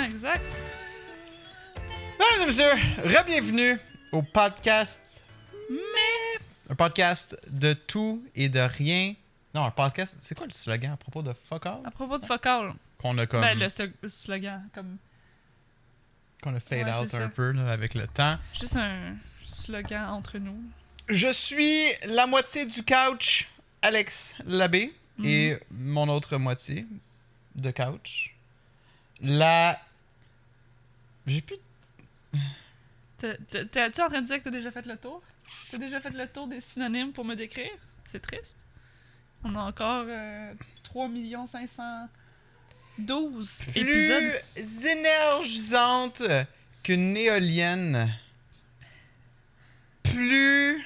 exact. Mesdames et messieurs, re-bienvenue au podcast. Un podcast de tout et de rien. Non, un podcast. C'est quoi le slogan à propos de fuck all? À propos de fuck all. Qu'on a comme. Ben, le slogan, comme. Qu'on a fade Ouais, out c'est un ça. peu là, avec le temps. Juste un slogan entre nous. Je suis la moitié du couch, Alex Labbé, et mon autre moitié de couch. J'ai plus. T'es-tu en train de dire que t'as déjà fait le tour? T'as déjà fait le tour des synonymes pour me décrire? C'est triste. On a encore 3 512 épisodes. Plus énergisante qu'une éolienne. Plus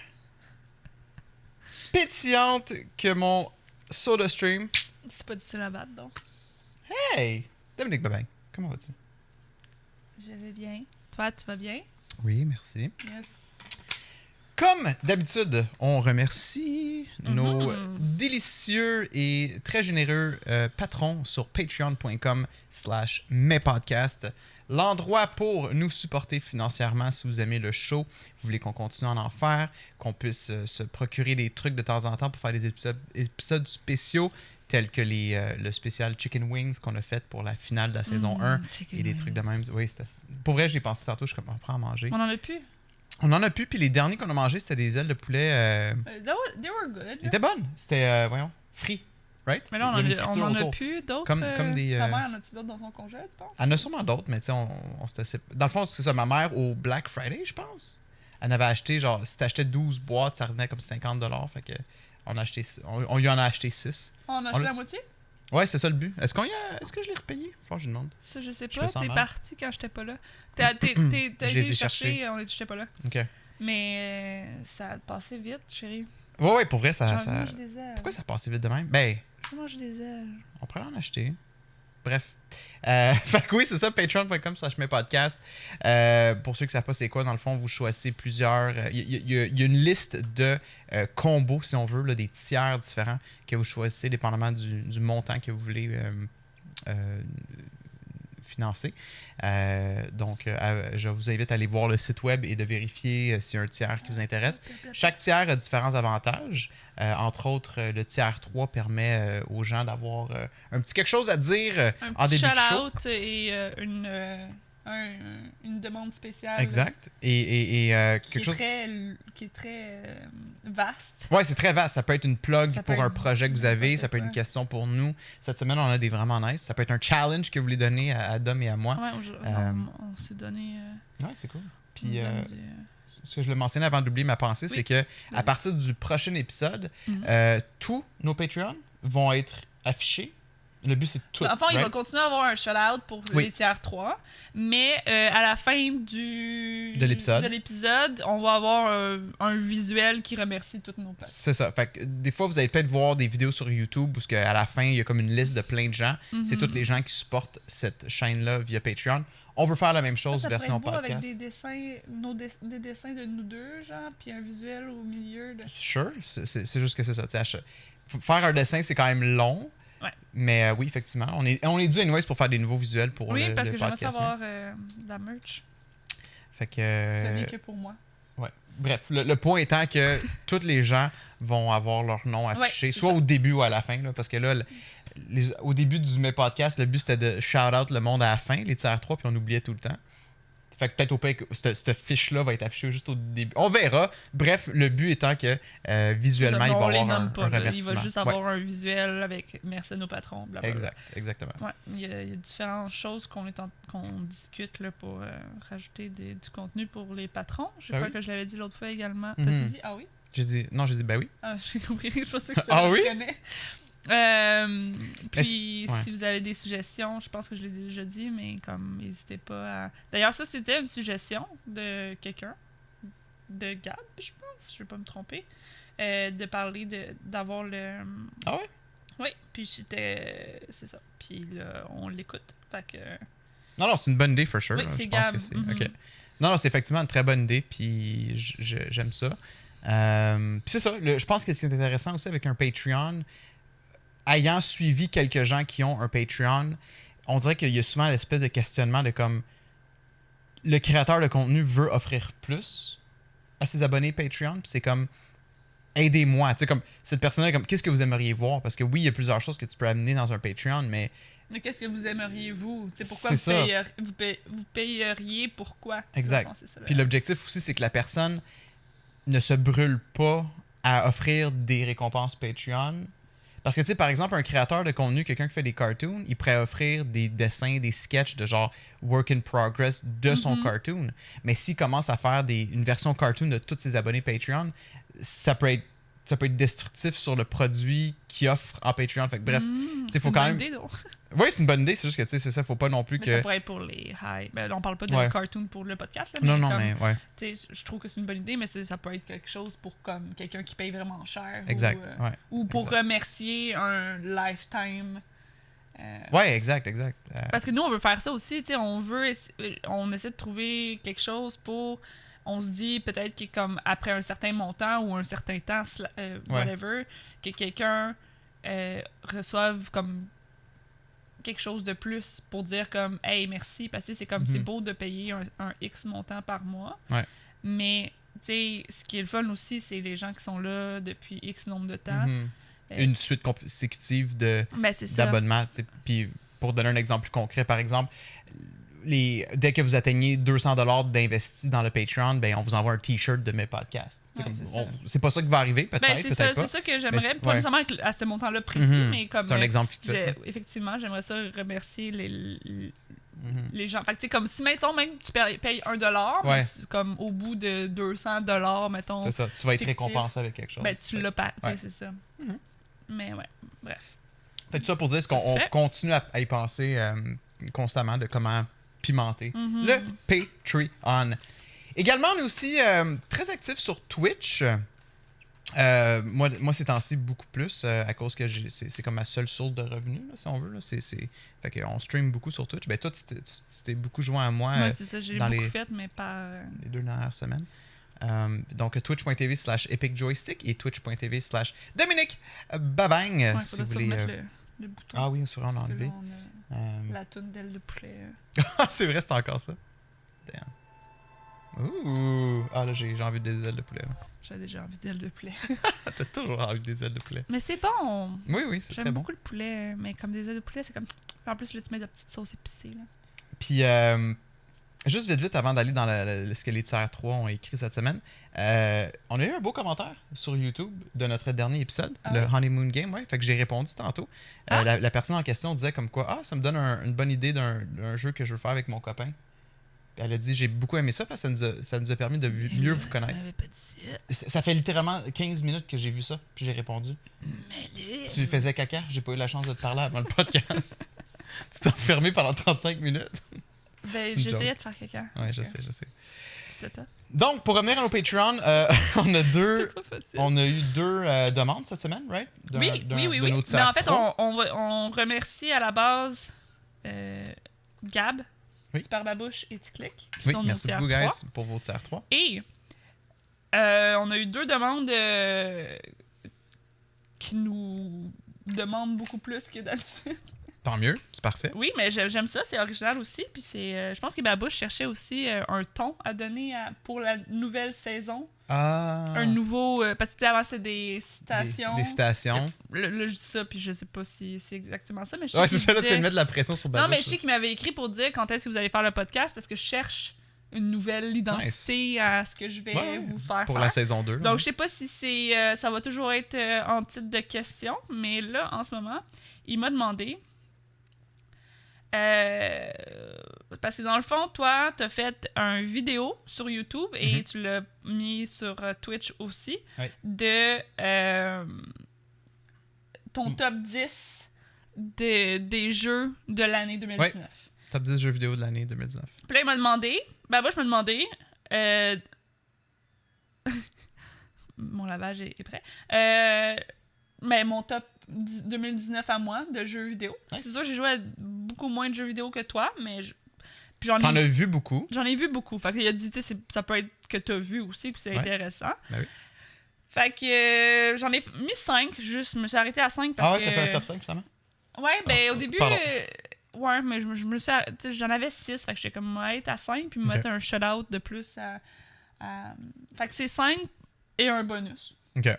pétillante que mon SodaStream. C'est pas difficile à battre, donc. Hey! Dominique Babin, comment vas-tu? Je vais bien. Toi, tu vas bien? Oui, merci. Yes. Comme d'habitude, on remercie nos délicieux et très généreux patrons sur patreon.com/mespodcasts. L'endroit pour nous supporter financièrement si vous aimez le show, vous voulez qu'on continue à en faire, qu'on puisse se procurer des trucs de temps en temps pour faire des épisodes spéciaux tels que le spécial Chicken Wings qu'on a fait pour la finale de la saison 1 et des trucs de même. Oui, pour vrai, j'ai pensé tantôt, je comprends à manger. On en a plus? On en a plus, puis les derniers qu'on a mangés, c'était des ailes de poulet. They were good. Ils étaient bonnes. C'était, voyons, free, right? Mais là, Il y avait une on friture en a autour. plus d'autres. Comme des, Ta mère en a-tu d'autres dans son congé, tu penses? Elle en a sûrement d'autres, mais tu sais, on s'était... Dans le fond, c'est ça, ma mère, au Black Friday, je pense, elle avait acheté, genre, si t'achetais 12 boîtes, ça revenait comme 50$, fait que on lui en a acheté 6. On a acheté la moitié? Ouais, c'est ça le but. Est-ce que je l'ai repayé? Faut que je lui demande. Ça, je sais Je pas. fais ça T'es mal. parti quand j'étais pas là. T'as Je les été ai chercher, cherchés. j'étais pas là. OK. Mais ça a passé vite, chérie. Ouais, pour vrai, J'ai envie de ça... manger des ailes. Pourquoi ça passait vite de même? Ben... Je veux manger des ailes. On pourrait en acheter. Bref. Fait que oui, c'est ça, patreon.com/mespodcast. Pour ceux qui ne savent pas c'est quoi, dans le fond, vous choisissez plusieurs... Il y a une liste de combos, si on veut, là, des tiers différents que vous choisissez dépendamment du montant que vous voulez financer. Donc, je vous invite à aller voir le site web et de vérifier s'il y a un tiers qui vous intéresse. Chaque tiers a différents avantages. Entre autres, le tiers 3 permet aux gens d'avoir un petit quelque chose à dire Un en petit début de show. shout-out et une demande spéciale. Exact. Et quelque chose... qui est très vaste. Ouais, c'est très vaste. Ça peut être une plug Ça peut pour un être projet que vous avez. Ça peut être une quoi. question pour nous. Cette semaine, on a des vraiment nice. Ça peut être un challenge que vous voulez donner à Dom et à moi. Ouais, on s'est donné. Ouais, c'est cool. on Puis... donne ce que je le mentionnais avant d'oublier ma pensée, Oui. c'est que à Vas-y. partir du prochain épisode, tous nos Patreons vont être affichés. Le but, c'est tout. Enfin, il va right? continuer à avoir un shout-out pour Oui. les tiers 3. Mais à la fin de l'épisode, on va avoir un visuel qui remercie toutes nos pages. C'est ça. Fait que, des fois, vous allez peut-être voir des vidéos sur YouTube où à la fin, il y a comme une liste de plein de gens. C'est tous les gens qui supportent cette chaîne-là via Patreon. On veut faire la même chose, Ça version pourrait être beau podcast. avec des dessins, des dessins de nous deux, genre, puis un visuel au milieu. Sure, c'est juste que c'est ça. Faire un dessin, c'est quand même long. Ouais. Mais oui, effectivement. On est dû anyways pour faire des nouveaux visuels pour Oui, le parce que j'aimerais podcast. savoir de la merch. Fait que... Ce n'est que pour moi. Ouais. Bref, le point étant que tous les gens vont avoir leur nom affiché, Ouais, soit ça. au début ou à la fin, là, parce que là, au début du mes podcast, le but c'était de shout-out le monde à la fin, les tiers 3, puis on oubliait tout le temps. Fait que peut-être au pire que cette fiche-là va être affichée juste au début. On verra. Bref, le but étant que visuellement, il va y avoir un remerciement. Il va juste avoir un visuel avec merci à nos patrons. Blablabla. Exactement. Ouais, il y a différentes choses qu'on discute là, pour rajouter du contenu pour les patrons. Je crois que je l'avais dit l'autre fois également. T'as-tu dit ah oui? J'ai dit ben oui. Ah, j'ai compris. Je pensais que je te Ah oui? connais. Puis si vous avez des suggestions, je pense que je l'ai déjà dit, mais comme n'hésitez pas à. D'ailleurs, ça c'était une suggestion de quelqu'un, de Gab, je pense, je vais pas me tromper, de parler d'avoir le. Ah ouais? Oui, puis c'est ça. Puis là, on l'écoute. Fait que. Non, c'est une bonne idée, for sure. Oui, Je c'est pense Gab. que c'est. Ok. Non, c'est effectivement une très bonne idée, puis j'aime ça. Puis c'est ça, je pense que ce qui est intéressant aussi avec un Patreon, ayant suivi quelques gens qui ont un Patreon, on dirait qu'il y a souvent l'espèce de questionnement de comme le créateur de contenu veut offrir plus à ses abonnés Patreon, puis c'est comme aidez-moi, tu sais, comme cette personne-là, comme qu'est-ce que vous aimeriez voir? Parce que oui, il y a plusieurs choses que tu peux amener dans un Patreon, mais qu'est-ce que vous aimeriez, vous? Tu sais, pourquoi vous payeriez, pourquoi? Exact. Bon, c'est ça, Puis l'objectif aussi, c'est que la personne ne se brûle pas à offrir des récompenses Patreon. Parce que, tu sais, par exemple, un créateur de contenu, quelqu'un qui fait des cartoons, il pourrait offrir des dessins, des sketchs de genre work in progress de son cartoon. Mais s'il commence à faire une version cartoon de tous ses abonnés Patreon, ça peut être destructif sur le produit qu'il offre en Patreon. Fait que bref, il faut quand même... Idée, donc. Oui, c'est une bonne idée, c'est juste que, tu sais, c'est ça, faut pas non plus mais que... ça pourrait être pour les high... Ben, on parle pas de cartoon pour le podcast, là, non, comme, mais ouais. Tu sais, je trouve que c'est une bonne idée, mais ça peut être quelque chose pour comme quelqu'un qui paye vraiment cher. Exact, ou pour remercier un lifetime... Ouais, exact. Parce que nous, on veut faire ça aussi, tu sais, on essaie de trouver quelque chose pour... On se dit peut-être que comme après un certain montant ou un certain temps, whatever, que quelqu'un reçoive comme quelque chose de plus pour dire comme hey merci, parce que c'est comme c'est beau de payer un X montant par mois, mais tu sais ce qui est le fun aussi, c'est les gens qui sont là depuis X nombre de temps. Une suite consécutive c'est d'abonnements. Puis pour donner un exemple plus concret, par exemple, dès que vous atteignez 200$ d'investis dans le Patreon, ben on vous envoie un t-shirt de mes podcasts. C'est pas ça qui va arriver, peut-être, peut-être pas. C'est ça que j'aimerais, pas nécessairement à ce montant-là précis, mais comme... C'est un exemple fictif. Effectivement, j'aimerais ça remercier les gens. Fait que tu sais, comme si, mettons, même tu payes $1, mais comme au bout de 200$, mettons... C'est ça, tu vas être récompensé avec quelque chose. Ben, tu l'as pas, tu sais, c'est ça. Mais ouais, bref. Fait que ça pour dire qu'on continue à y penser constamment de comment pimenter le Patreon. Également, on est aussi très actifs sur Twitch. Moi, ces temps-ci, beaucoup plus, à cause que c'est comme ma seule source de revenus, là, si on veut. Là. Fait qu'on stream beaucoup sur Twitch. Ben, toi, tu t'es beaucoup joint à moi c'est ça, j'ai beaucoup fait, mais pas... les 2 dernières semaines. Donc, twitch.tv/epicjoystick et twitch.tv/Dominique Babang, si vous voulez... le bouton. Ah oui, on l'a enlevé. La toune d'aile de poulet. Ah, c'est vrai, c'est encore ça. Damn. Ouh! Ah là, j'ai envie des ailes de poulet. J'ai déjà envie d'ailes de poulet. T'as toujours envie des ailes de poulet. Mais c'est bon! Oui, c'est très bon. J'aime beaucoup le poulet, mais comme des ailes de poulet, c'est comme... En plus, là, tu mets de la petite sauce épicée, là. Puis, juste vite, avant d'aller dans ce que les tiers 3 ont écrit cette semaine, on a eu un beau commentaire sur YouTube de notre dernier épisode, le Honeymoon Game, fait que j'ai répondu tantôt. La personne en question disait comme quoi, ça me donne une bonne idée d'un jeu que je veux faire avec mon copain. Puis elle a dit, j'ai beaucoup aimé ça parce que ça nous a permis de mieux vous connaître. Tu m'avais pas dit ça. Ça fait littéralement 15 minutes que j'ai vu ça, puis j'ai répondu. Mais tu faisais caca, j'ai pas eu la chance de te parler avant le podcast. Tu t'es enfermé pendant 35 minutes. Ben, j'essayais de faire caca. Ouais, je sais. C'est top. Donc, pour revenir au Patreon, on a eu deux demandes cette semaine, right? Oui. Mais en fait, on remercie à la base Gab, Super Babouche et Ticlic, qui sont nos merci beaucoup, guys, pour vos tiers 3. Et on a eu 2 demandes qui nous demandent beaucoup plus que d'habitude. Tant mieux, c'est parfait. Oui, mais j'aime ça, c'est original aussi. Puis je pense que Babouche cherchait aussi un ton à donner pour la nouvelle saison. Un nouveau... parce que avant, c'était des citations. Des citations. Là, je dis ça, puis je sais pas si c'est exactement ça, mais je sais c'est ça, là, tu viens de mettre de la pression sur Babouche. Non, mais je sais qu'il m'avait écrit pour dire quand est-ce que vous allez faire le podcast, parce que je cherche une nouvelle identité à ce que je vais vous faire pour la saison 2. Donc, je sais pas si ça va toujours être en titre de question, mais là, en ce moment, il m'a demandé... parce que dans le fond, toi, t'as fait une vidéo sur YouTube et tu l'as mis sur Twitch aussi de ton top 10 des jeux de l'année 2019. Ouais. Top 10 jeux vidéo de l'année 2019. Puis là, il m'a demandé, moi, je me demandais, mon lavage est prêt, mais mon top 2019 à moi de jeux vidéo. C'est sûr, j'ai joué à beaucoup moins de jeux vidéo que toi, mais t'en as vu beaucoup. J'en ai vu beaucoup. Fait qu'il a dit, tu sais, ça peut être que t'as vu aussi, puis c'est intéressant. Ben oui. Fait que j'en ai mis 5, juste, je me suis arrêtée à 5 parce que... Ah ouais, t'as fait un top 5 finalement? Ouais, ben au début... Ouais, mais je me suis... Tu sais, j'en avais 6, fait que j'étais comme, ouais, à 5, puis me mettre un shutout de plus à... Fait que c'est 5 et un bonus. OK.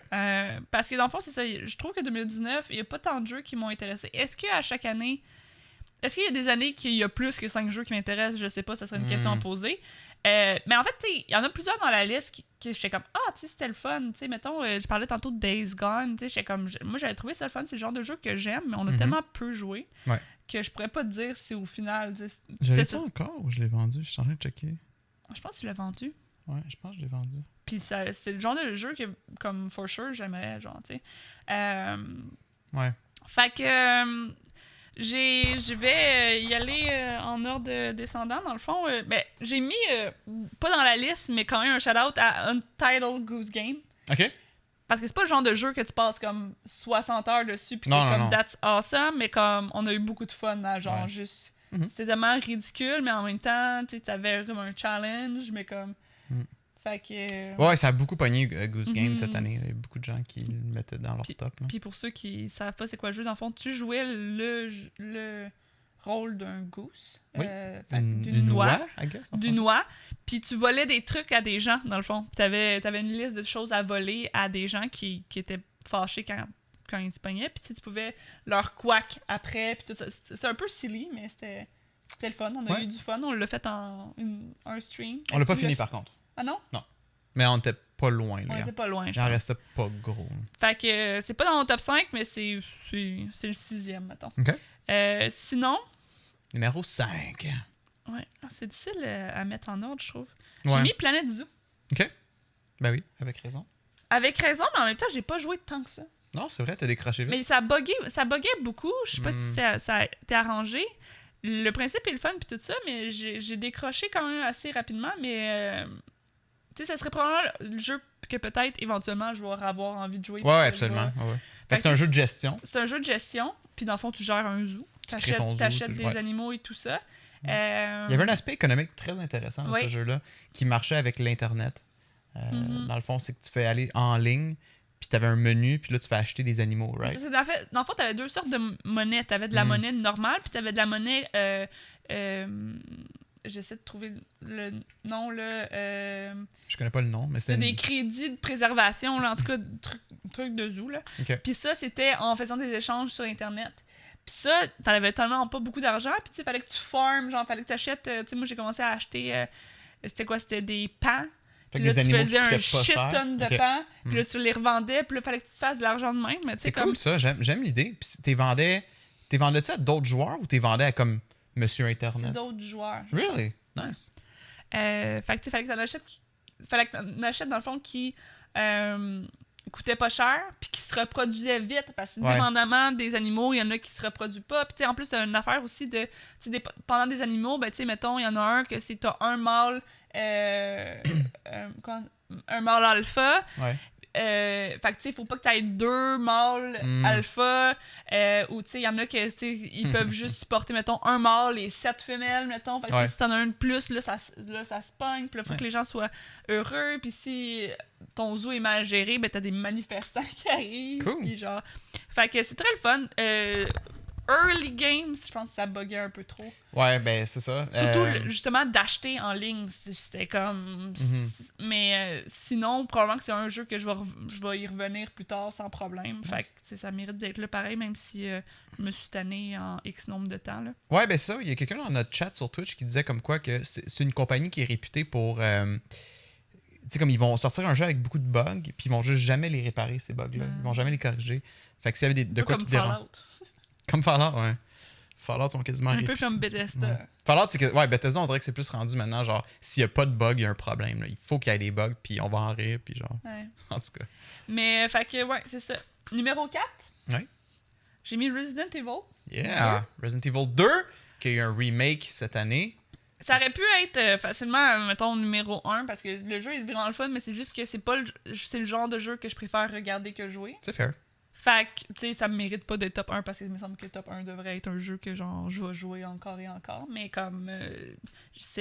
Parce que dans le fond, c'est ça. Je trouve que 2019, il n'y a pas tant de jeux qui m'ont intéressé. Est-ce qu'à chaque année... Est-ce qu'il y a des années qu'il y a plus que 5 jeux qui m'intéressent? Je sais pas, ça serait une question à poser. Mais en fait, il y en a plusieurs dans la liste qui j'étais comme, tu sais, c'était le fun. Tu sais, mettons, je parlais tantôt de Days Gone. Tu sais, j'étais comme, moi, j'avais trouvé ça le fun. C'est le genre de jeu que j'aime, mais on a tellement peu joué que je pourrais pas te dire si au final. J'avais ça encore ou je l'ai vendu? Je suis en train de checker. Je pense que tu l'as vendu. Ouais, je pense que je l'ai vendu. Puis c'est le genre de jeu que, comme for sure, j'aimerais, genre, tu sais. Ouais. Fait que. Je vais y aller en ordre descendant. Dans le fond, j'ai mis, pas dans la liste, mais quand même un shout-out à Untitled Goose Game. OK. Parce que c'est pas le genre de jeu que tu passes comme 60 heures dessus pis non, t'es comme non. that's awesome, mais comme on a eu beaucoup de fun à genre juste... C'était tellement ridicule, mais en même temps, tu t'avais comme un challenge, mais comme... Fait que... Ouais, ça a beaucoup pogné Goose Game cette année. Il y a beaucoup de gens qui le mettaient dans leur top. Puis pour ceux qui savent pas c'est quoi le jeu, dans le fond, tu jouais le rôle d'un goose. Oui. D'une noix. I guess, d'une noix. Puis tu volais des trucs à des gens, dans le fond. T'avais une liste de choses à voler à des gens qui étaient fâchés quand ils se pognaient. Puis tu pouvais leur quack après. Puis tout ça. C'était un peu silly, mais c'était le fun. On a eu du fun. On l'a fait en un stream. On l'a pas fini par contre. Ah non? Non. Mais on était pas loin. Là. On était pas loin, je Il en pense. restait pas gros. Fait que c'est pas dans mon top 5, mais c'est le 6e, mettons. OK. Sinon... Numéro 5. Ouais, c'est difficile à mettre en ordre, je trouve. Ouais. J'ai mis Planète Zoo. OK. Ben oui, avec raison. Avec raison, mais en même temps, j'ai pas joué tant que ça. Non, c'est vrai, t'as décroché vite. Mais ça buguait beaucoup. Je sais pas si ça a été arrangé. Le principe est le fun puis tout ça, mais j'ai décroché quand même assez rapidement. Mais tu sais, ça serait probablement le jeu que peut-être éventuellement je vais avoir envie de jouer. Ouais, absolument. Ouais. Fait que c'est un jeu de gestion. C'est un jeu de gestion, puis dans le fond, tu gères un zoo. T'achètes des animaux et tout ça. Il y avait un aspect économique très intéressant dans ce jeu-là qui marchait avec l'Internet. Dans le fond, c'est que tu fais aller en ligne, puis tu avais un menu, puis là, tu fais acheter des animaux, right? Dans le fond, tu avais deux sortes de monnaie. Tu avais de la monnaie normale, puis tu avais de la monnaie... j'essaie de trouver le nom, là. Je connais pas le nom, mais c'est des crédits de préservation, là, en tout cas, truc de zoo, là. Okay. Puis ça, c'était en faisant des échanges sur Internet. Puis ça, t'en avais tellement pas beaucoup d'argent, puis tu sais, fallait que tu formes, genre, fallait que t'achètes... tu sais, moi, j'ai commencé à acheter... c'était quoi? C'était des pans. Puis là, tu faisais un shit tonne de pans, puis là, tu les revendais, puis là, fallait que tu te fasses de l'argent de même. C'est cool, ça. J'aime l'idée. Puis t'es vendais-tu à d'autres joueurs ou t'es vendais à comme Monsieur Internet? C'est d'autres joueurs. Really? Nice. Fait que tu fallait que t'en achètes dans le fond qui coûtait pas cher puis qui se reproduisait vite parce que dépendamment des animaux, il y en a qui se reproduisent pas. Puis en plus, c'est une affaire aussi de pendant des animaux, ben tu sais mettons, il y en a un que c'est t'as un mâle un mâle alpha. Ouais. Fait que tu sais, faut pas que tu aies deux mâles alpha ou tu sais, il y en a que ils peuvent juste supporter, mettons, un mâle et 7 femelles, mettons. Fait que si t'en as un de plus, là, ça se pogne. Puis là, faut que les gens soient heureux. Puis si ton zoo est mal géré, ben t'as des manifestants qui arrivent. Cool. Puis genre... Fait que c'est très le fun. Early games, je pense que ça buguait un peu trop. Ouais, ben c'est ça. Surtout, justement, d'acheter en ligne, c'était comme... Mais sinon, probablement que c'est un jeu que je vais y revenir plus tard sans problème. Fait que ça mérite d'être là pareil, même si je me suis tanné en X nombre de temps. Là. Ouais, ben ça, il y a quelqu'un dans notre chat sur Twitch qui disait comme quoi que c'est une compagnie qui est réputée pour... tu sais, comme ils vont sortir un jeu avec beaucoup de bugs, puis ils vont juste jamais les réparer, ces bugs-là. Ils vont jamais les corriger. Fait que s'il y avait de quoi qui dérange... Comme Fallout, ouais. Fallout sont quasiment un réputés. peu comme Bethesda. Ouais. Fallout, c'est que... Ouais, Bethesda, on dirait que c'est plus rendu maintenant, genre, s'il y a pas de bug, il y a un problème. Là. Il faut qu'il y ait des bugs, puis on va en rire, puis genre... Ouais. En tout cas. Mais, fait que, ouais, c'est ça. Numéro 4. Ouais. J'ai mis Resident Evil. Yeah! Resident Evil 2, qui a eu un remake cette année. Ça aurait pu être facilement, mettons, numéro 1, parce que le jeu est vraiment le fun, mais c'est juste que c'est le genre de jeu que je préfère regarder que jouer. C'est fair. Fait que, tu sais, ça me mérite pas d'être top 1 parce qu'il me semble que top 1 devrait être un jeu que, genre, je vais jouer encore et encore. Mais comme,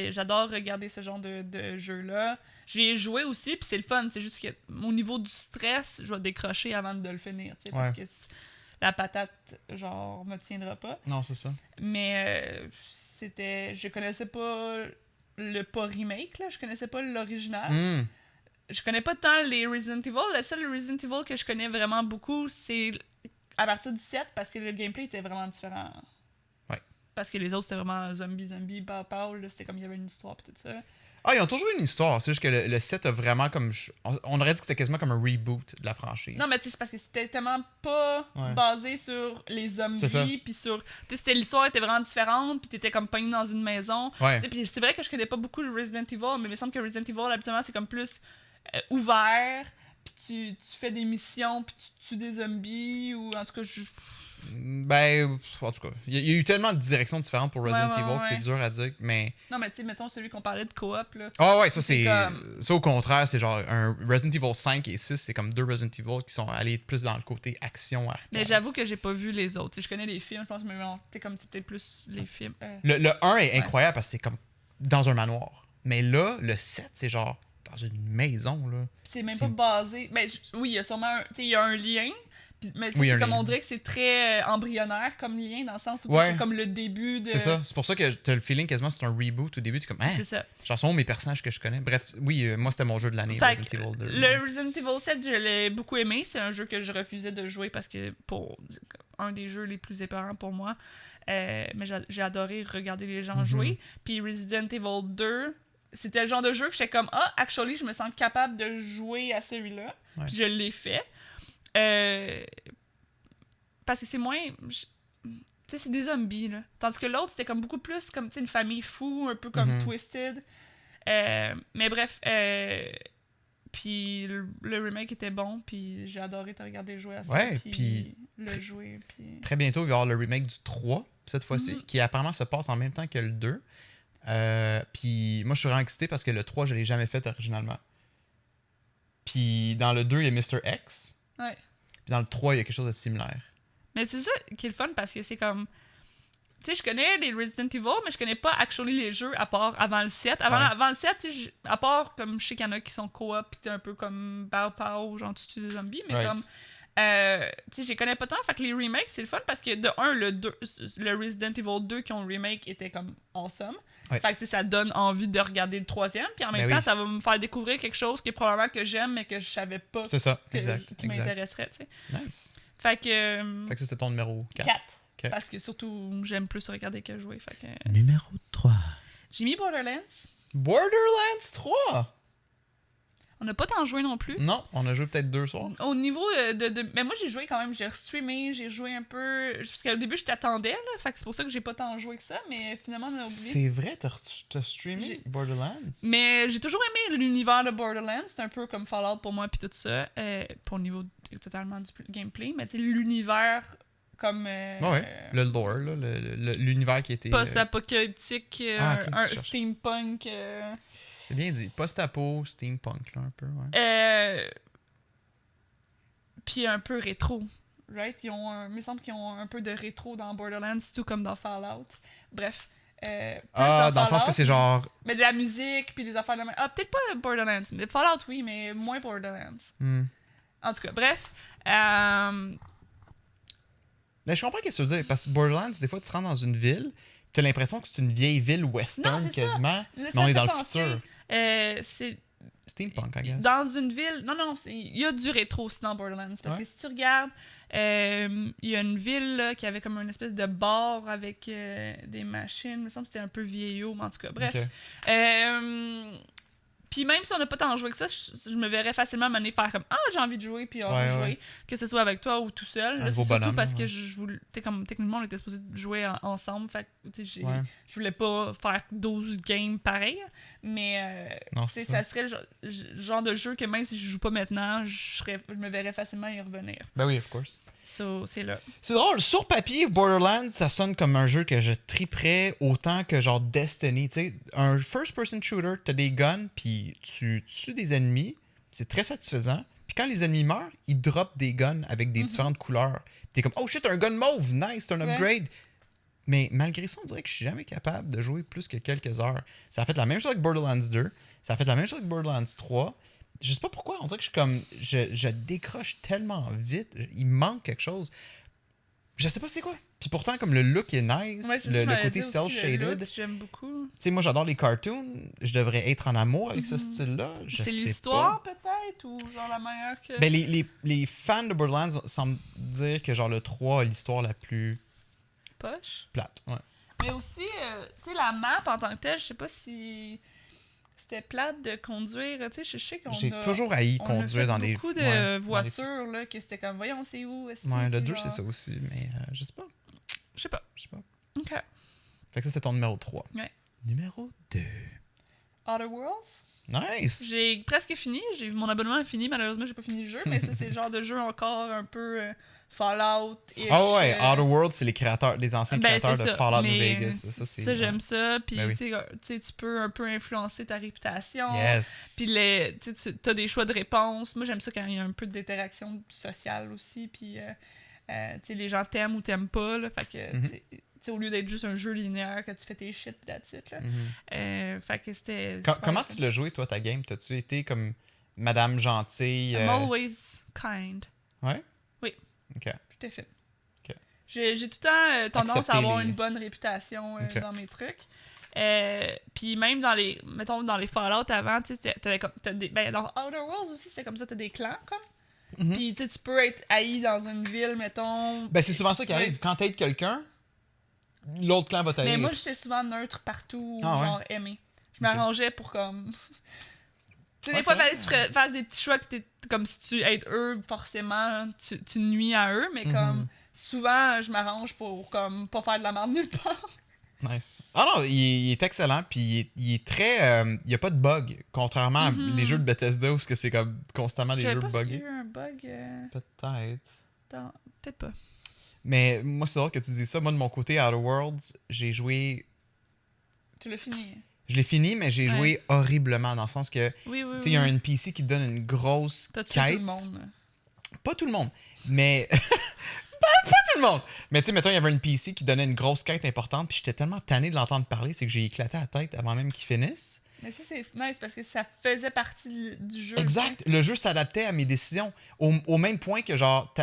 j'adore regarder ce genre de jeu-là. J'y ai joué aussi, puis c'est le fun. C'est juste que au niveau du stress, je vais décrocher avant de le finir, tu sais, parce que la patate, genre, me tiendra pas. Non, c'est ça. Mais je connaissais pas le pas remake, là. Je connaissais pas l'original. Hmm. Je connais pas tant les Resident Evil. Le seul Resident Evil que je connais vraiment beaucoup, c'est à partir du 7 parce que le gameplay était vraiment différent. Ouais. Parce que les autres, c'était vraiment zombie, pow, là, c'était comme il y avait une histoire pis tout ça. Ah, ils ont toujours une histoire. C'est juste que le 7 a vraiment comme... On aurait dit que c'était quasiment comme un reboot de la franchise. Non, mais tu sais, c'est parce que c'était tellement pas basé sur les zombies, puis sur... Puis l'histoire était vraiment différente, puis t'étais comme pogné dans une maison. Ouais. Puis c'est vrai que je connais pas beaucoup le Resident Evil, mais il me semble que Resident Evil, habituellement, c'est comme plus ouvert, puis tu fais des missions, puis tu tues des zombies, ou en tout cas, Ben, en tout cas, il y a eu tellement de directions différentes pour Resident Evil que c'est dur à dire, mais... Non, mais tu sais, mettons celui qu'on parlait de coop, là. Ah ouais, ça c'est... comme... Ça, au contraire, c'est genre un Resident Evil 5 et 6, c'est comme deux Resident Evil qui sont allés plus dans le côté action arcade. Mais j'avoue que j'ai pas vu les autres. T'sais, je connais les films, je pense, mais t'es comme c'est peut-être plus les films. Le 1 est incroyable parce que c'est comme dans un manoir. Mais là, le 7, c'est genre dans une maison, là. C'est même pas basé... Ben, oui, il y a sûrement il y a un lien... Mais oui, c'est comme on dirait que c'est très embryonnaire comme lien, dans le sens où c'est comme le début de... C'est ça, c'est pour ça que t'as le feeling quasiment c'est un reboot au début, t'es comme, hein, c'est ça. Genre, sont mes personnages que je connais. Bref, oui, moi c'était mon jeu de l'année, Resident Evil 2. Le Resident Evil 7, je l'ai beaucoup aimé, c'est un jeu que je refusais de jouer parce que pour un des jeux les plus épeurants pour moi, mais j'ai adoré regarder les gens jouer. Puis Resident Evil 2, c'était le genre de jeu que j'étais comme, actually, je me sens capable de jouer à celui-là. Ouais. Puis je l'ai fait. Parce que c'est moins... Tu sais, c'est des zombies, là. Tandis que l'autre, c'était comme beaucoup plus comme, tu sais, une famille fou, un peu comme Twisted. Mais bref, puis le remake était bon, puis j'ai adoré te regarder jouer à ça, puis le jouer, puis... Très bientôt, il va y avoir le remake du 3, cette fois-ci, qui apparemment se passe en même temps que le 2. Puis moi, je suis vraiment excité parce que le 3, je l'ai jamais fait originalement. Puis dans le 2, il y a Mr. X. Ouais. Puis dans le 3, il y a quelque chose de similaire. Mais c'est ça qui est le fun parce que c'est comme... Tu sais, je connais les Resident Evil, mais je connais pas actually les jeux à part avant le 7. Avant le 7, à part comme je sais qu'il y en a qui sont co-op, pis t'es un peu comme pow, genre tu tues des zombies, mais comme... tu sais, je les connais pas tant. Fait que les remakes, c'est le fun parce que de un, le Resident Evil 2 qui ont remake était comme awesome. Fait que tu sais, ça donne envie de regarder le troisième. Puis en même temps, ça va me faire découvrir quelque chose qui est probablement que j'aime, mais que je savais pas c'est ça, qui m'intéresserait, tu sais. Nice. Fait que ça, c'était ton numéro 4. 4. Okay. Parce que surtout, j'aime plus regarder que jouer. Fait que... Numéro 3. J'ai mis Borderlands. Borderlands 3? On n'a pas tant joué non plus. Non, on a joué peut-être 2 soirs. Au niveau de... Mais moi, j'ai joué quand même. J'ai streamé, j'ai joué un peu... Parce qu'au début, je t'attendais, là. Fait que c'est pour ça que j'ai pas tant joué que ça. Mais finalement, on a oublié. C'est vrai, t'as streamé Borderlands? Mais j'ai toujours aimé l'univers de Borderlands. C'est un peu comme Fallout pour moi, puis tout ça. Pour le niveau totalement du gameplay. Mais tu sais, l'univers... Comme, le lore, là, l'univers qui était... Post-apocalyptique, un steampunk... C'est bien dit. Post-apo, steampunk, là, un peu, Puis un peu rétro, right? Il me semble qu'ils ont un peu de rétro dans Borderlands, tout comme dans Fallout. Bref. Dans le sens que c'est genre... Mais de la musique, puis des affaires de... peut-être pas Borderlands, mais Fallout, oui, mais moins Borderlands. En tout cas, bref. Mais je comprends ce que tu veux dire, parce que Borderlands, des fois, tu rentres dans une ville, tu as l'impression que c'est une vieille ville western quasiment, mais on est dans le futur. C'est steampunk, I guess. Dans une ville... Non, il y a du rétro aussi dans Borderlands. Parce que si tu regardes, il y a une ville là, qui avait comme une espèce de bar avec des machines. Il me semble que c'était un peu vieillot, mais en tout cas, bref. Puis même si on n'a pas tant joué que ça, je me verrais facilement m'amener faire comme j'ai envie de jouer, puis on va jouer. Que ce soit avec toi ou tout seul. Là, c'est surtout parce que je voulais, comme techniquement on était supposé jouer ensemble, fait que je voulais pas faire 12 games pareils, mais ça serait le genre de jeu que même si je joue pas maintenant, je me verrais facilement y revenir. Ben oui, of course. So, c'est là. C'est drôle, sur papier, Borderlands, ça sonne comme un jeu que je triperais autant que genre Destiny. Tu sais, un first-person shooter, t'as des guns, puis tu tues des ennemis, c'est très satisfaisant. Puis quand les ennemis meurent, ils droppent des guns avec des différentes couleurs. Puis t'es comme, oh shit, un gun mauve, nice, c'est un upgrade. Mais malgré ça, on dirait que je suis jamais capable de jouer plus que quelques heures. Ça a fait la même chose avec Borderlands 2, ça a fait la même chose avec Borderlands 3. Je sais pas pourquoi, on dirait que je décroche tellement vite, il manque quelque chose. Je sais pas c'est quoi. Puis pourtant, comme le look est nice, Ouais, c'est ça, le tu m'avais côté dit aussi, le cel-shaded. look, j'aime beaucoup. Tu sais, moi, j'adore les cartoons. Je devrais être en amour avec ce style-là. Je C'est sais l'histoire, pas. peut-être, ou genre la manière que... Ben, les fans de Borderlands semblent dire que genre le 3 a l'histoire la plus Poche. plate. Ouais. Mais aussi, tu sais, la map en tant que telle, je sais pas si c'était plate de conduire. Tu sais, je sais qu'on J'ai a... toujours haï on a conduire fait dans les... beaucoup de ouais, dans les- voitures, là, que c'était comme, voyons, c'est où, est-ce Ouais, le puis 2, genre- c'est ça aussi, mais je sais pas. Je sais pas. Je sais pas. OK. Fait que ça, c'était ton numéro 3. Ouais. Numéro 2. Outer Worlds. Nice! J'ai presque fini. Mon abonnement est fini. Malheureusement, j'ai pas fini le jeu, mais ça, c'est le genre de jeu encore un peu Fallout-ish. Ah ouais, Outer Worlds, c'est les anciens Ben, créateurs c'est de ça. Fallout New Mais Vegas. Ça, c'est... j'aime ça. Puis, Ben oui. tu sais, tu peux un peu influencer ta réputation. Yes! Puis, tu as des choix de réponse. Moi, j'aime ça quand il y a un peu d'interaction sociale aussi. Puis, tu sais, les gens t'aiment ou t'aiment pas. Là, fait que, Mhm. tu sais, au lieu d'être juste un jeu linéaire que tu fais tes shit, pis that's it, là. Fait que c'était. Comment tu l'as joué, toi, ta game? T'as-tu été comme Madame Gentille? I'm always kind. Ouais? Oui. Ok. Tout à fait. Ok. J'ai tout le temps tendance Accepter à avoir les- une bonne réputation Ok. dans mes trucs. Puis même dans les, mettons, dans les Fallout avant, tu sais, t'avais comme, ben dans Outer Worlds aussi, c'est comme ça, t'as des clans, comme. Mhm. Puis tu sais, tu peux être haï dans une ville, mettons. Ben, c'est souvent ça Tu qui peux arrive. être- Quand t'aides quelqu'un, l'autre clan va Mais t'aider. moi, j'étais souvent neutre partout, Ah ouais? genre aimé. Je m'arrangeais pour comme. Tu sais, Ouais, des fois, il c'est fallait que tu fasses des petits choix, puis t'es comme si tu aides eux, forcément, tu nuis à eux, mais comme souvent, je m'arrange pour comme pas faire de la merde nulle part. Nice. Ah non, il est excellent, puis il est très... il n'y a pas de bug, contrairement à les jeux de Bethesda où c'est comme constamment des J'avais jeux pas buggés. eu un bug Peut-être. Peut-être pas. Mais moi, c'est drôle que tu dis ça. Moi, de mon côté, Outer Worlds, j'ai joué... Tu l'as fini. Je l'ai fini, mais j'ai Ouais. joué horriblement, dans le sens que, Oui, oui, tu sais, il y a un NPC qui te donne une grosse T'as tué quête. tout le monde. là. Pas tout le monde, mais... pas tout le monde! Mais tu sais, mettons, il y avait un NPC qui donnait une grosse quête importante, puis j'étais tellement tanné de l'entendre parler, c'est que j'ai éclaté la tête avant même qu'il finisse. Mais ça, c'est nice parce que ça faisait partie du jeu. Exact. Le jeu s'adaptait à mes décisions. Au même point que, genre,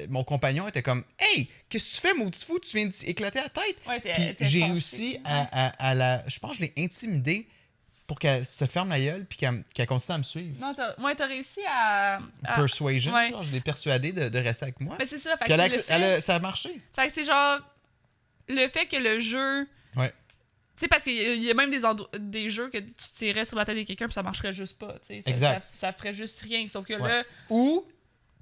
mon compagnon était comme « Hey, qu'est-ce que tu fais, maudit fou? Tu viens d'éclater la tête! » Ouais, Puis j'ai réussi à la... Je pense que je l'ai intimidée pour qu'elle se ferme la gueule puis qu'elle continue à me suivre. Non, t'as réussi à. Persuasion, ouais. genre, je l'ai persuadée de rester avec moi. Mais c'est ça. Fait Puis que c'est le fait... ça a marché. Fait que c'est genre. Le fait que le jeu. Ouais. Tu sais, parce qu'il y a même des jeux que tu tirais sur la tête de quelqu'un puis ça marcherait juste pas. Tu sais, Exact. Ça ferait juste rien. Sauf que Ouais. là. Ou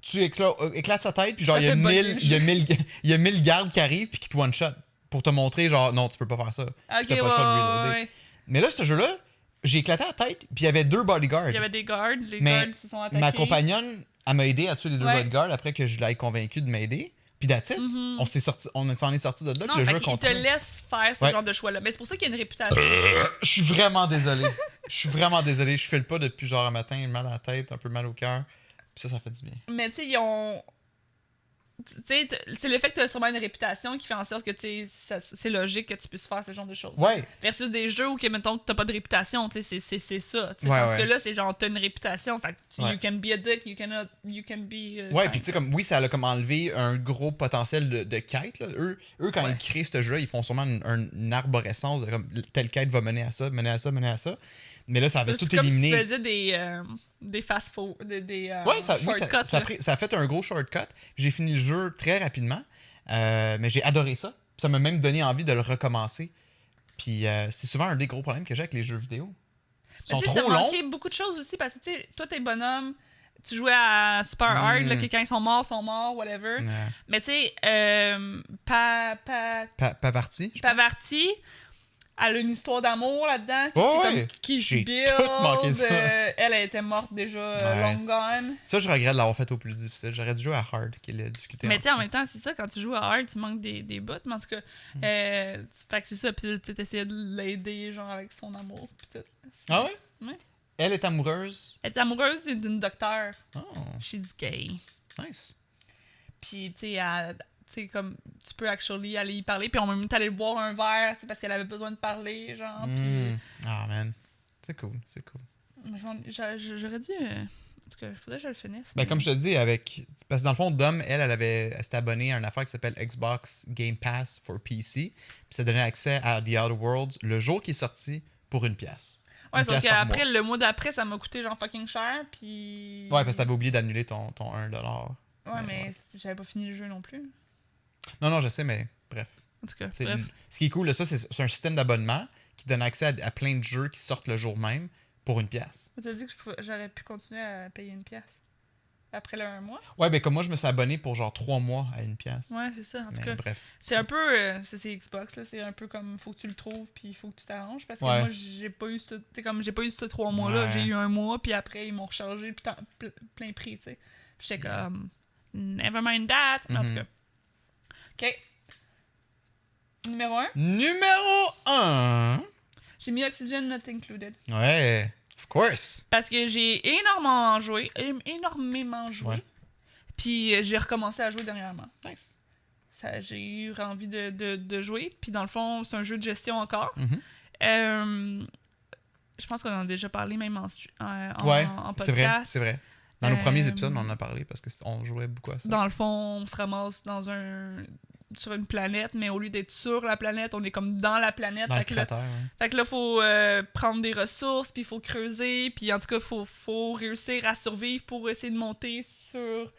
tu éclates sa tête, puis genre, Ça il y a fait bugger 1000 le il y a 1000 il y a 1000 gardes qui arrivent puis qui te one-shot pour te montrer, genre, non, tu peux pas faire ça. Ok, T'as pas ouais, le choix de reloader. ouais. Mais là, ce jeu-là, j'ai éclaté la tête, puis il y avait 2 bodyguards. Il y avait des gardes. Les Mais gardes se sont attaqués. Ma compagnonne, elle m'a aidé à tuer les 2 Ouais. bodyguards après que je l'ai convaincu de m'aider. Puis that's it. On s'en est sorti de là, Non, puis le jeu fait qu'il te continue. laisse faire ce Ouais. genre de choix-là. Mais c'est pour ça qu'il y a une réputation. Je suis vraiment désolé. Je suis vraiment désolé. Je fais le pas depuis genre un matin, mal à la tête, un peu mal au cœur. Puis ça fait du bien. Mais tu sais, ils ont. Tu sais, c'est le fait que tu as sûrement une réputation qui fait en sorte que tu sais, c'est logique que tu puisses faire ce genre de choses. Ouais. Versus des jeux où, que, mettons, t'as pas de réputation, tu sais, c'est ça. Tu sais, Ouais, parce ouais. que là, c'est genre, t'as une réputation. Fait que Ouais. you can be a dick, you can be. Ouais, kind. puis tu sais, comme, oui, ça a comme enlevé un gros potentiel de quête. Là. Eux quand Ouais. ils créent ce jeu-là, ils font sûrement une arborescence de comme, telle quête va mener à ça, mener à ça, mener à ça. Mais là, ça avait C'est tout comme éliminé. si tu faisais des fast-food, des Ouais, shortcuts. ça a fait un gros shortcut. J'ai fini le jeu très rapidement. Mais j'ai adoré ça. Ça m'a même donné envie de le recommencer. Puis c'est souvent un des gros problèmes que j'ai avec les jeux vidéo. Ils sont Mais tu sais, trop t'as longs. manqué beaucoup de choses aussi parce que tu sais, toi, t'es bonhomme, tu jouais à Super Hard, là, que quand ils sont morts, whatever. Mais tu sais, Pas parti. Pavarti, elle a une histoire d'amour là-dedans, Oh, tu sais, ouais. comme qui J'ai je build. tout manqué ça. Elle était morte déjà, long Nice. gone. Ça, je regrette de l'avoir fait au plus difficile. J'aurais dû jouer à Hard, qui est la difficulté. Mais tu sais, en dessous. même temps, c'est ça, quand tu joues à Hard, tu manques des bouts, mais en tout cas, fait que c'est ça, puis tu essayais de l'aider, genre, avec son amour, puis tout. Ah ouais? Ouais. Elle est amoureuse. Elle est amoureuse d'une docteur, Oh, she's gay. nice. Puis, tu sais, comme, tu peux actually aller y parler, puis on m'a même allé boire un verre, tu sais, parce qu'elle avait besoin de parler, genre, puis... Ah, man. C'est cool, c'est cool. J'aurais dû tout cas, il faudrait que je le finisse. Ben, mais- comme je te dis, parce que dans le fond, Dom, elle s'était abonnée à une affaire qui s'appelle Xbox Game Pass for PC. Puis ça donnait accès à The Outer Worlds le jour qui est sorti pour une pièce. Ouais, Une sauf pièce par qu'après, mois. le mois d'après, ça m'a coûté genre fucking cher, puis... Ouais, parce que t'avais oublié d'annuler ton 1$. Ouais, mais ouais. j'avais pas fini le jeu non plus. Non, je sais, mais bref. En tout cas, C'est- bref. Ce qui est cool, là, ça, c'est un système d'abonnement qui donne accès à plein de jeux qui sortent le jour même pour une pièce. Tu as dit que j'aurais pu continuer à payer une pièce après le 1 mois? Ouais, ben comme moi, je me suis abonné pour genre 3 mois à une pièce. Ouais, c'est ça. En tout Mais cas, bref. c'est un peu... c'est Xbox, là. C'est un peu comme, faut que tu le trouves, puis il faut que tu t'arranges. Parce que Ouais. moi, j'ai pas eu ce 3 mois-là. Ouais. J'ai eu 1 mois, puis après, ils m'ont rechargé plein prix, tu sais. Puis j'étais comme... Never mind that. Mais en tout Mhm. cas. OK. Numéro 1. Numéro 1. J'ai mis Oxygen Not Included. Ouais, of course. Parce que j'ai énormément joué. Ouais. Puis j'ai recommencé à jouer dernièrement. Nice. J'ai eu envie de jouer. Puis dans le fond, c'est un jeu de gestion encore. Mhm. Je pense qu'on en a déjà parlé même en Ouais, en c'est vrai, podcast. c'est vrai. Dans nos premiers Euh, épisodes, on en a parlé parce qu'on jouait beaucoup à ça. Dans le fond, on se ramasse sur une planète, mais au lieu d'être sur la planète, on est comme dans la planète. Dans le Fait que là, cratère, ouais. Fait que là, faut prendre des ressources, puis il faut creuser, puis en tout cas, faut réussir à survivre pour essayer de monter sur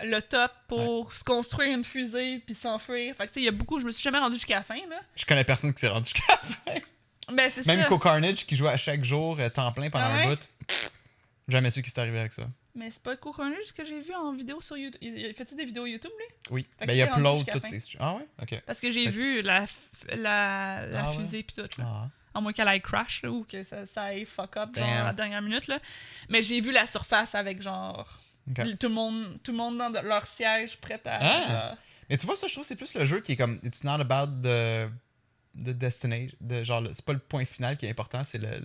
le top pour se construire une fusée, puis s'enfuir. Fait que tu sais, il y a beaucoup, je me suis jamais rendu jusqu'à la fin, là. Je connais personne qui s'est rendu jusqu'à la fin. Ben, c'est Même ça. Co-Carnage qui jouait à chaque jour temps plein pendant Ah un ouais? bout. Jamais su qui s'est arrivé avec ça. Mais c'est pas Co-Carnage que j'ai vu en vidéo sur YouTube. Il fait-tu des vidéos YouTube, lui? Oui. Fait Ben, que il c'est rendu upload jusqu'à toutes la ces... Ah ouais? Ok. Parce que j'ai Fait- vu la Ah ouais? fusée, puis tout, là. Ah. À moins qu'elle aille crash, là, ou que ça aille fuck up, genre, Damn. à la dernière minute, là. Mais j'ai vu la surface avec, genre... Ok. Tout le monde dans leur siège, prêt à... Ah! genre- Mais tu vois, ça, je trouve que c'est plus le jeu qui est comme... It's not about the destination. Genre, c'est pas le point final qui est important, c'est le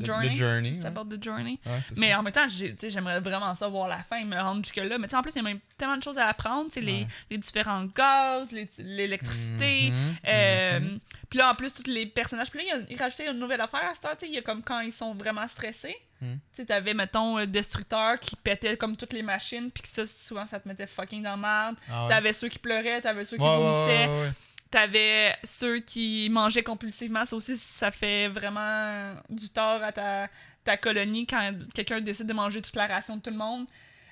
journey. Ça ouais. parle de Journey. Ouais, c'est Mais ça. en même temps, tu sais, j'aimerais vraiment ça voir la fin, me rendre jusque-là. Mais tu sais, en plus, il y a même tellement de choses à apprendre. Tu sais, Ouais. les différents gaz, l'électricité. Mhm. Puis là, en plus, tous les personnages. Puis là, ils rajoutaient une nouvelle affaire à cette heure. Tu sais, il y a comme quand ils sont vraiment stressés. Mhm. Tu sais, t'avais, mettons, Destructeur qui pétait comme toutes les machines. Puis que ça, souvent, ça te mettait fucking dans la merde. Ah ouais. T'avais ceux qui pleuraient, t'avais ceux qui Ouais, vomissaient. ouais. T'avais ceux qui mangeaient compulsivement. Ça aussi, ça fait vraiment du tort à ta colonie quand quelqu'un décide de manger toute la ration de tout le monde.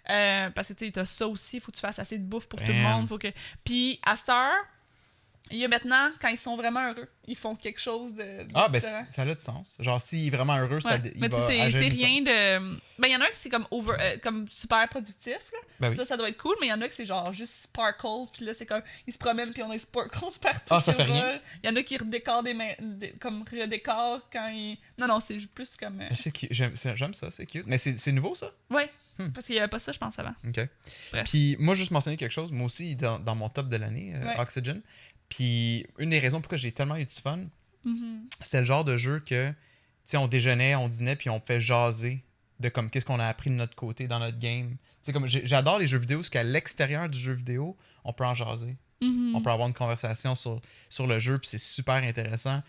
Parce que tu sais, t'as ça aussi. Faut que tu fasses assez de bouffe pour tout le Damn. monde. Puis à cette heure, il y a maintenant, quand ils sont vraiment heureux, ils font quelque chose de Ah, ben différent. ça a du sens. Genre, s'il est vraiment heureux, Ouais. il Mais tu va sais, agir c'est d'une rien de. Ben, il y en a un qui c'est comme comme super productif, là. Ben oui. Ça doit être cool, mais il y en a qui c'est genre juste sparkles, puis là, c'est comme. Ils se promènent, puis on a des sparkles partout. Ah, ça qui fait rien? volent. Il y en a qui redécorent comme redécorent quand ils. Non, c'est plus comme. Ben, c'est cute. J'aime ça, c'est cute. Mais c'est nouveau, ça? Ouais. Parce qu'il y avait pas ça, je pense, avant. OK. Bref. Puis moi, juste mentionner quelque chose. Moi aussi, dans mon top de l'année, Ouais. Oxygen. Puis une des raisons pourquoi j'ai tellement eu du fun, Mhm. c'était le genre de jeu que, tu sais, on déjeunait, on dînait, puis on fait jaser de comme qu'est-ce qu'on a appris de notre côté dans notre game. Tu sais, comme j'adore les jeux vidéo, parce qu'à l'extérieur du jeu vidéo, on peut en jaser. Mhm. On peut avoir une conversation sur le jeu, puis c'est super intéressant.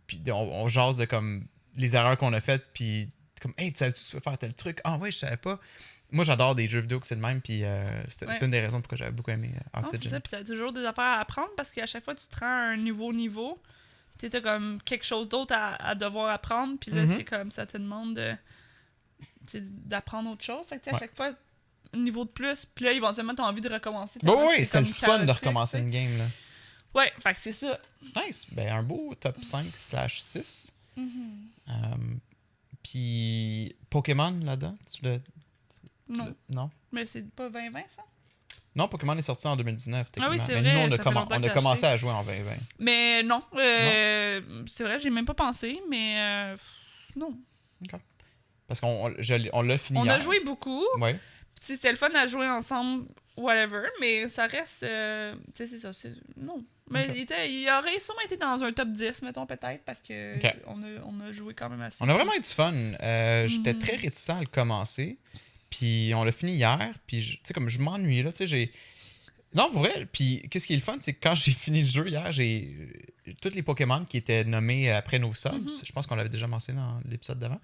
Puis on jase de comme les erreurs qu'on a faites, puis comme, hey, tu savais-tu que tu peux faire tel truc? Ah ouais, je savais pas. Moi, j'adore des jeux vidéo que c'est le même, puis c'était Ouais. une des raisons pourquoi j'avais beaucoup aimé Non, c'est Oxygen. ça, puis t'as toujours des affaires à apprendre parce qu'à chaque fois que tu te rends à un niveau, tu sais, t'as comme quelque chose d'autre à devoir apprendre, puis là, Mhm. c'est comme ça te demande d'apprendre autre chose. Fait que tu sais, à Ouais. chaque fois, un niveau de plus, puis là, éventuellement, t'as envie de recommencer. Bon, tellement que oui, c'est c'était le comme fun de chaotique, recommencer tu sais. une game, là. Ouais, fait que c'est ça. Nice. Ben, un beau top 5/6. Puis Pokémon là-dedans, Non, non? mais c'est pas 2020, ça? Non, Pokémon est sorti en 2019, Ah oui, techniquement. c'est Mais vrai, nous, ça fait longtemps on que a t'as commencé acheté. à jouer en 2020. Mais non, c'est vrai, j'ai même pas pensé, mais non. Parce qu'on l'a fini On a hier. joué beaucoup. Ouais. Tu sais, c'était le fun à jouer ensemble, whatever, mais ça reste. Tu sais, c'est ça. Non. Mais Ok. il aurait sûrement été dans un top 10, mettons, peut-être, parce que Ok. on a joué quand même assez. On a vraiment eu du fun. J'étais Mhm. très réticent à le commencer. Puis on l'a fini hier. Puis, tu sais, comme je m'ennuie, là, tu sais, j'ai... Non, pour vrai. Puis, qu'est-ce qui est le fun, c'est que quand j'ai fini le jeu hier, j'ai tous les Pokémon qui étaient nommés après nos subs. Mhm. Je pense qu'on l'avait déjà mentionné dans l'épisode d'avant.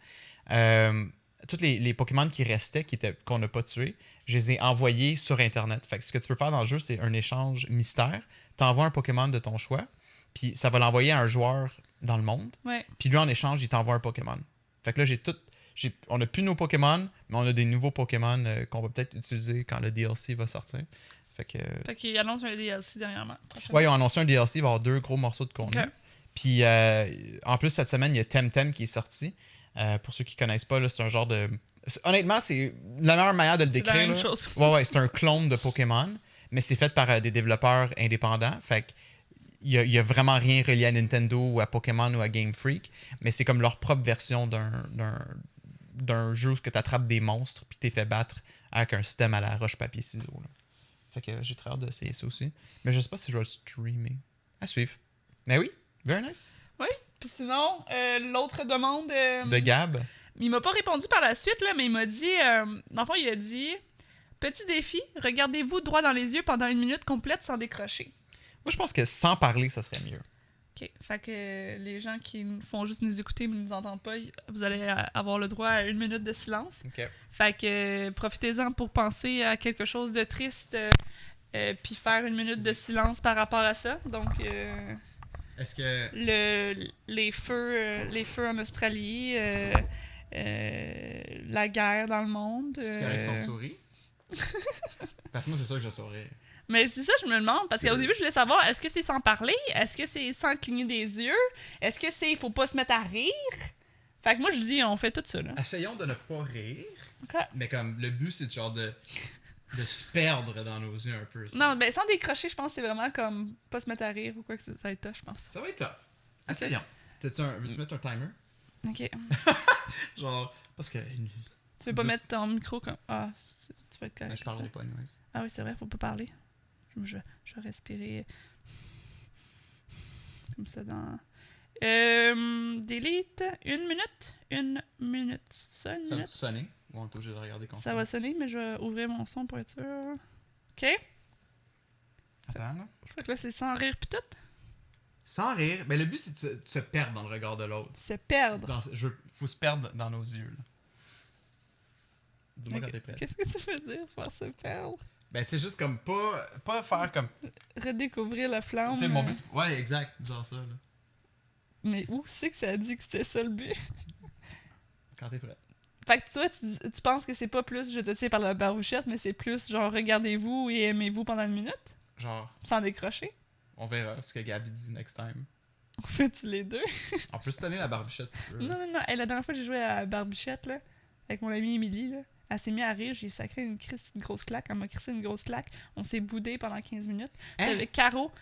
tous les Pokémon qui restaient, qu'on n'a pas tués, je les ai envoyés sur Internet. Fait que ce que tu peux faire dans le jeu, c'est un échange mystère. Tu envoies un Pokémon de ton choix, puis ça va l'envoyer à un joueur dans le monde. Ouais. Puis lui, en échange, il t'envoie un Pokémon. Fait que là, on a plus nos Pokémon, mais on a des nouveaux Pokémon qu'on va peut-être utiliser quand le DLC va sortir. Fait qu'ils annoncent un DLC dernièrement. Ouais, ils ont annoncé un DLC, il va y avoir 2 gros morceaux de contenu. Okay. Puis en plus, cette semaine, il y a Temtem qui est sorti. Pour ceux qui connaissent pas, là, c'est un genre de... Honnêtement, c'est la meilleure manière de le décrire. C'est la même là. chose. Ouais, c'est un clone de Pokémon, mais c'est fait par des développeurs indépendants. Fait que il y a vraiment rien relié à Nintendo ou à Pokémon ou à Game Freak, mais c'est comme leur propre version d'un jeu où tu attrapes des monstres puis t'es fait battre avec un système à la roche-papier-ciseaux. Fait que j'ai très hâte d'essayer ça aussi. Mais je sais pas si je vais le streamer. À suivre. Mais oui, very nice. Oui, puis sinon, l'autre demande... De Gab. Il m'a pas répondu par la suite, là, mais il m'a dit... dans le fond, il a dit... Petit défi, regardez-vous droit dans les yeux pendant 1 minute complète sans décrocher. Moi, je pense que sans parler, ça serait mieux. OK. Fait que les gens qui font juste nous écouter mais ne nous entendent pas, vous allez avoir le droit à 1 minute de silence. OK. Fait que profitez-en pour penser à quelque chose de triste puis faire 1 minute de silence par rapport à ça. Donc... Est-ce que... les feux en Australie, la guerre dans le monde. Est-ce qu'avec son sourire? Parce que moi, c'est sûr que je saurais. Mais c'est ça, je me demande, parce qu'au début, je voulais savoir, est-ce que c'est sans parler? Est-ce que c'est sans cligner des yeux? Est-ce que c'est faut pas se mettre à rire? Fait que moi, je dis, on fait tout ça, là. Essayons de ne pas rire. Okay. Mais comme, le but, c'est genre de se perdre dans nos yeux un peu. Ça. Non, ben sans décrocher, je pense que c'est vraiment comme pas se mettre à rire ou quoi que ça va être tough, je pense. Ça va être tough. Essayons. Veux-tu mettre un timer? Ok. Genre, parce que... Tu veux pas mettre ton micro comme... Ah, tu vas être correct. Mais je parlerai pas, anyways. Ah oui, c'est vrai, faut pas parler. Je vais respirer comme ça dans... Delete. 1 minute. 1 minute. Ça, 1 Ça va minute. sonner? Bon, on est obligé de regarder comme Ça va sonner, mais je vais ouvrir mon son pour être sûr. OK. Attends, là. Fait que là, c'est sans rire pis tout. Sans rire. Mais le but, c'est de se perdre dans le regard de l'autre. Se perdre. Faut se perdre dans nos yeux, là. Dis-moi Ok. quand t'es prêt. Qu'est-ce que tu veux dire, faire se perdre? Ben, c'est juste comme pas faire comme... Redécouvrir la flamme. Tu sais, mon but... Ouais, exact. Genre ça, là. Mais où c'est que ça a dit que c'était ça le but? Quand t'es prêt. Fait que toi, tu penses que c'est pas plus je te tire par la barouchette, mais c'est plus genre regardez-vous et aimez-vous pendant 1 minute? Genre, Sans décrocher? on verra ce que Gabi dit next time. On fait-tu les deux? On peut se donner la barbichette si tu veux. Non. Hey, la dernière fois que j'ai joué à Barbichette, là, avec mon amie Émilie, là, elle s'est mise à rire, j'ai sacré une grosse claque, elle m'a crissé une grosse claque, on s'est boudé pendant 15 minutes. Hein? T'avais Caro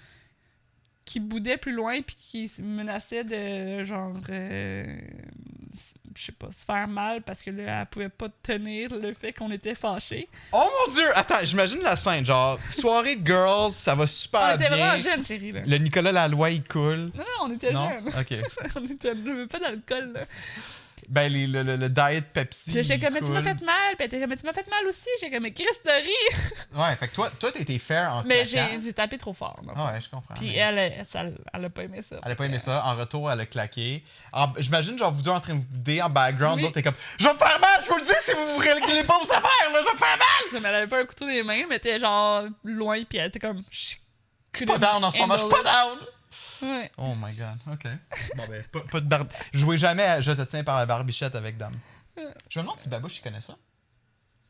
qui boudait plus loin puis qui menaçait de genre je sais pas, se faire mal parce que là elle pouvait pas tenir le fait qu'on était fâchés. Oh mon dieu! Attends, j'imagine la scène, genre, soirée de girls, ça va super On était bien. vraiment jeunes, chérie, là. Le Nicolas Laloy, il coule. Non, on était Non? jeunes. Ok. On était pas d'alcool, là. Ben, le diet Pepsi. Puis j'ai il comme, mais tu m'as coule. fait mal. Puis elle était comme, mais tu m'as fait mal aussi. J'ai comme, mais Christ, t'as ri. Ouais, fait que toi t'as été fair en Mais claquant. j'ai tapé trop fort. dans le fond. Ah ouais, je comprends. Puis mais- elle a pas aimé ça. Elle a pas aimé ça. En retour, elle a claqué. J'imagine, genre, vous deux en train de vous bouder en background. Oui. L'autre, t'es comme, je vais me faire mal, je vous le dis, si vous réglez pas vos affaires, là, je vais me faire mal! Mais elle avait pas un couteau dans les mains, mais elle était genre loin. Puis elle était comme, Je suis pas down en ce moment, je suis pas down! Ouais. Oh my god, ok. Bon ben, pas de barbe. Jouez jamais à Je te tiens par la barbichette avec Dame. Je me demande si Babouche, il connaît ça.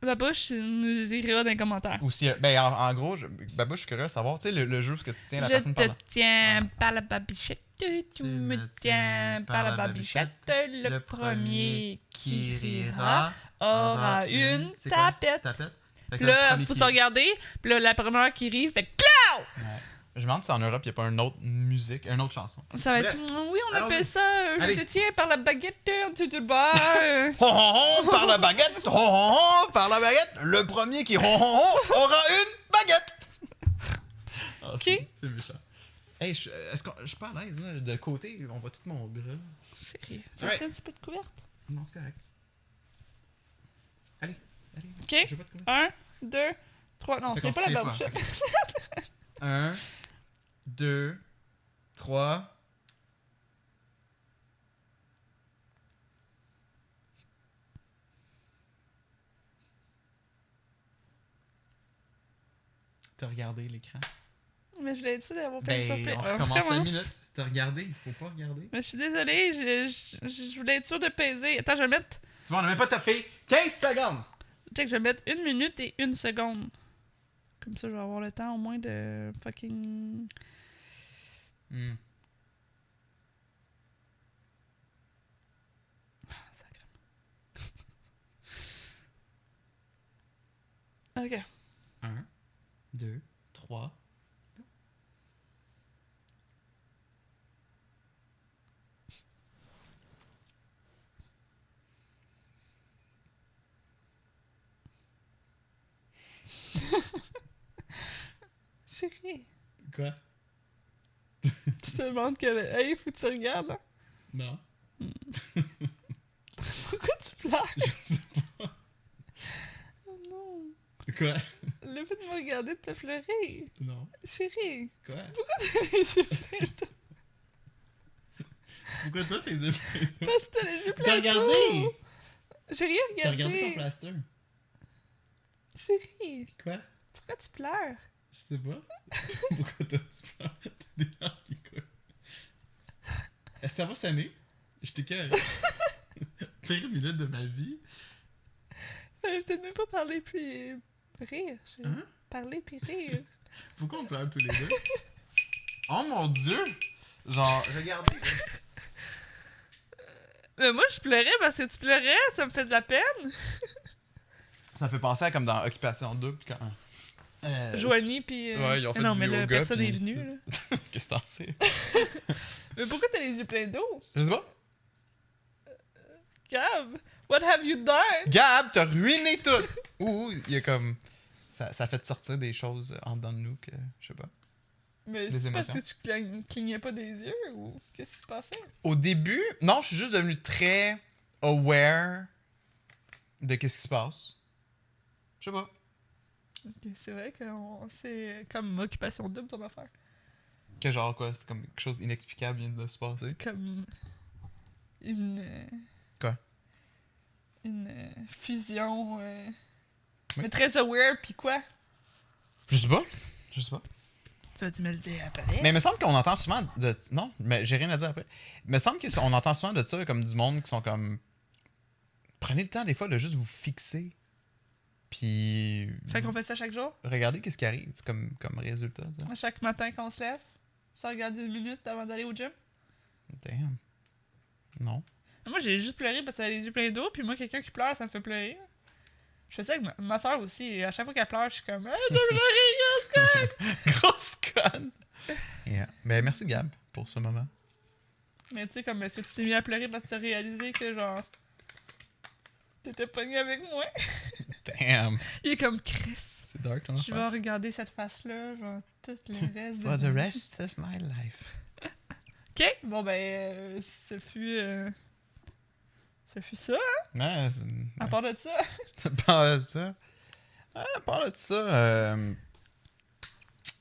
Babouche nous écrira dans les commentaires. Ou si. Ben, en gros, Babouche, je suis curieux de savoir, tu sais, le jeu où que tu tiens la Je personne te par la. tiens par la babichette, tu me tiens par la babichette. Le premier qui rira aura une C'est quoi? tapette. Tapette. Fait que Puis le là, premier faut qui- se regarder. Puis là, la première qui rit fait clow! Ouais. Je me demande si en Europe, il n'y a pas une autre musique, une autre chanson. Ça va être. Bref. Oui, on appelle Allons-y. ça. Je Allez. te tiens par la baguette, tu te bats. Hon, hon, hon, par la baguette, hon, hon, hon, par la baguette, le premier qui hon, hon, hon, aura une baguette! Ah, Ok. C'est méchant. Hey, est-ce que je suis pas à l'aise, là, de côté, on voit tout mon gras. Chérie, tu Ouais. veux un petit peu de couverte? Non, c'est correct. Allez. Ok. J'ai pas de couverte. 1, 2, 3. Non, Fait c'est qu'on pas se la tait babuchette. ok. 1, 2, 3. T'as regardé l'écran? Mais je l'ai dit d'avoir pas de surprise. On recommence 5 minutes. T'as regardé? Faut pas regarder. Mais je suis désolée, je voulais être sûre de peser. Attends, je vais mettre... Tu vois, on a même pas tapé 15 secondes! Check, je vais mettre 1 minute et 1 seconde. Comme ça, je vais avoir le temps au moins de fucking... Ah, sacrément. Ok. 1, 2, 3... Chérie, Quoi? tu te demandes que... Hey, faut que tu regardes, hein? Non. Pourquoi tu pleures? Je sais pas. Oh non. Quoi? Le fait de me regarder te fait pleurer. Non. Chérie, Quoi? pourquoi t'as les yeux pleins d'eau? Pourquoi toi tes yeux pleins d'eau? Parce que t'as les yeux pleins T'as regardé? d'eau. J'ai rien regardé. T'as regardé ton plaster? Chérie, Quoi? pourquoi tu pleures? Je sais pas. Pourquoi toi tu pleures? T'as des larmes qui coulent. Est-ce que ça va sonner? Je t'écoeure. Pire minute de ma vie. Peut-être même pas parler puis rire. Hein? Parler puis rire. Pourquoi on pleure tous les deux? Oh mon dieu! Genre, regardez. Mais moi, je pleurais parce que tu pleurais, ça me fait de la peine. Ça fait penser à comme dans Occupation Double quand... Joanie puis... Ouais, ils ont fait non, du mais la yoga, personne puis- est venue, là. Qu'est-ce que t'en sais? Mais pourquoi t'as les yeux pleins d'eau? Je sais pas. Gab, what have you done? Gab, t'as ruiné tout! Ouh, il y a comme... Ça fait sortir des choses en dedans de nous que... Je sais pas. Mais Les c'est parce que émotions. tu clignais pas des yeux ou qu'est-ce qui se passait? Au début, non, je suis juste devenu très aware de qu'est-ce qui se passe. Je sais pas. Ok, c'est vrai que c'est comme occupation double ton affaire. Que genre quoi, c'est comme quelque chose d'inexplicable vient de se passer. Comme une... Quoi? Une fusion... Oui. Mais très aware, puis quoi? Je sais pas. Je sais pas. Tu vas-tu me le dire après? Mais il me semble qu'on entend souvent de... Non, mais j'ai rien à dire après. Il me semble qu'on entend souvent de ça comme du monde qui sont comme... Prenez le temps des fois de juste vous fixer. Puis... Fait qu'on fait ça chaque jour? Regardez qu'est-ce qui arrive comme résultat. Ça. Chaque matin qu'on se lève? Ça regarde 1 minute avant d'aller au gym? Damn. Non. Moi, j'ai juste pleuré parce qu'elle a les yeux pleins d'eau, puis moi, quelqu'un qui pleure, ça me fait pleurer. Je fais ça avec ma soeur aussi. À chaque fois qu'elle pleure, je suis comme « Ah, t'as pleuré, grosse Grosse conne! Yeah. Ben, merci Gab pour ce moment. Mais tu sais, comme est-ce que tu t'es mis à pleurer parce que t'as réalisé que, genre, t'étais pogné avec moi? Damn. Il est comme Chris. C'est dark ton Je vais regarder cette face-là, genre, tout le reste de For the ma vie. rest of my life. Ok, bon ben, ce fut ça, hein? Ouais, À part de ça. à part de ça. À part de ça,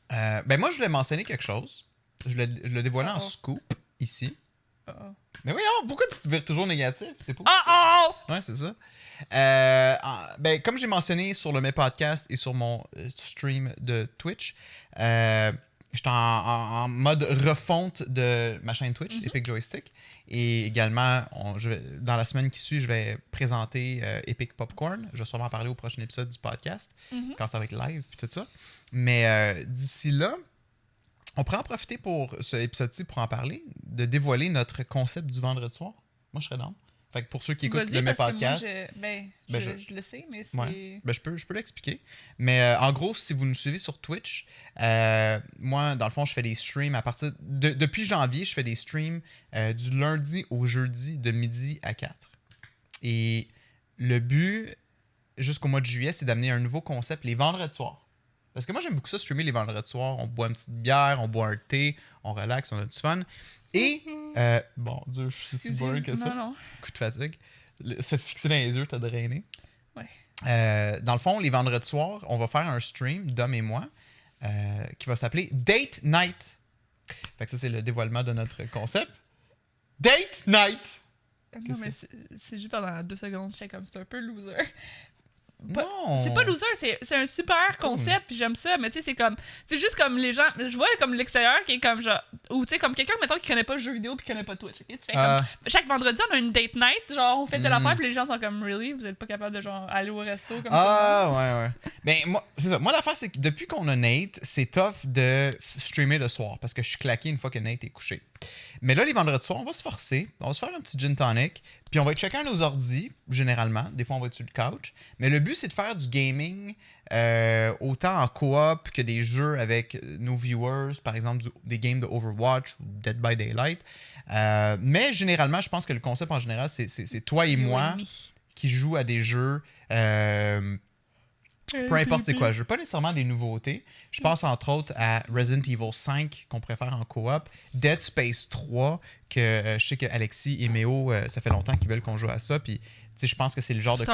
ben moi je voulais mentionner quelque chose. Je le dévoilais en Uh-oh. scoop ici. Oh. Mais oui, pourquoi tu te vires toujours négatif? C'est pas. Oh oh! Ouais, c'est ça. Ben, comme j'ai mentionné sur le mes podcast et sur mon stream de Twitch, j'étais en mode refonte de ma chaîne Twitch, Epic Joystick. Et également, dans la semaine qui suit, je vais présenter Epic Popcorn. Je vais sûrement en parler au prochain épisode du podcast, quand ça va être live et tout ça. Mais d'ici là, on pourrait en profiter pour ce épisode-ci pour en parler, de dévoiler notre concept du vendredi soir. Moi, je serais down. Fait que pour ceux qui écoutent Vas-y, le mes parce que moi, podcast, je le sais, mais c'est... ouais. Ben, je peux l'expliquer. Mais en gros, si vous nous suivez sur Twitch, moi, dans le fond, je fais des streams à partir... Depuis janvier, je fais des streams du lundi au jeudi de midi à 4. Et le but, jusqu'au mois de juillet, c'est d'amener un nouveau concept les vendredis soirs. Parce que moi, j'aime beaucoup ça, streamer les vendredis soirs. On boit une petite bière, on boit un thé, on relaxe, on a du fun. Et, bon, Dieu, je suis si boring que ça. Non. Coup de fatigue. Se fixer dans les yeux, t'as drainé. Ouais. Dans le fond, les vendredis soirs, on va faire un stream, Dom et moi, qui va s'appeler Date Night. Fait que ça, c'est le dévoilement de notre concept. Date Night! Non, mais c'est juste pendant 2 secondes, je sais comme c'est un peu loser. Non. C'est pas loser, c'est un super concept, puis j'aime ça, mais tu sais, c'est comme. C'est juste comme les gens. Je vois comme l'extérieur qui est comme genre. Ou tu sais, comme quelqu'un, mettons, qui connaît pas le jeu vidéo puis qui connaît pas Twitch. Okay? Tu fais comme. Chaque vendredi, on a une date night, genre, on fait telle affaire, puis les gens sont comme, really? Vous êtes pas capable de genre aller au resto comme ça? Ouais. Ben, moi, c'est ça. Moi, l'affaire, c'est que depuis qu'on a Nate, c'est tough de streamer le soir parce que je suis claqué une fois que Nate est couché. Mais là, les vendredis soirs, on va se forcer. On va se faire un petit gin tonic. Puis on va être chacun nos ordis, généralement. Des fois, on va être sur le couch. Mais le but, c'est de faire du gaming autant en coop que des jeux avec nos viewers. Par exemple, des games de Overwatch ou Dead by Daylight. Mais généralement, je pense que le concept en général, c'est toi et moi qui jouent à des jeux... peu importe c'est quoi le jeu. Pas nécessairement des nouveautés. Je pense entre autres à Resident Evil 5 qu'on préfère en coop, Dead Space 3 que je sais que Alexis et Méo ça fait longtemps qu'ils veulent qu'on joue à ça, puis je pense que c'est le genre de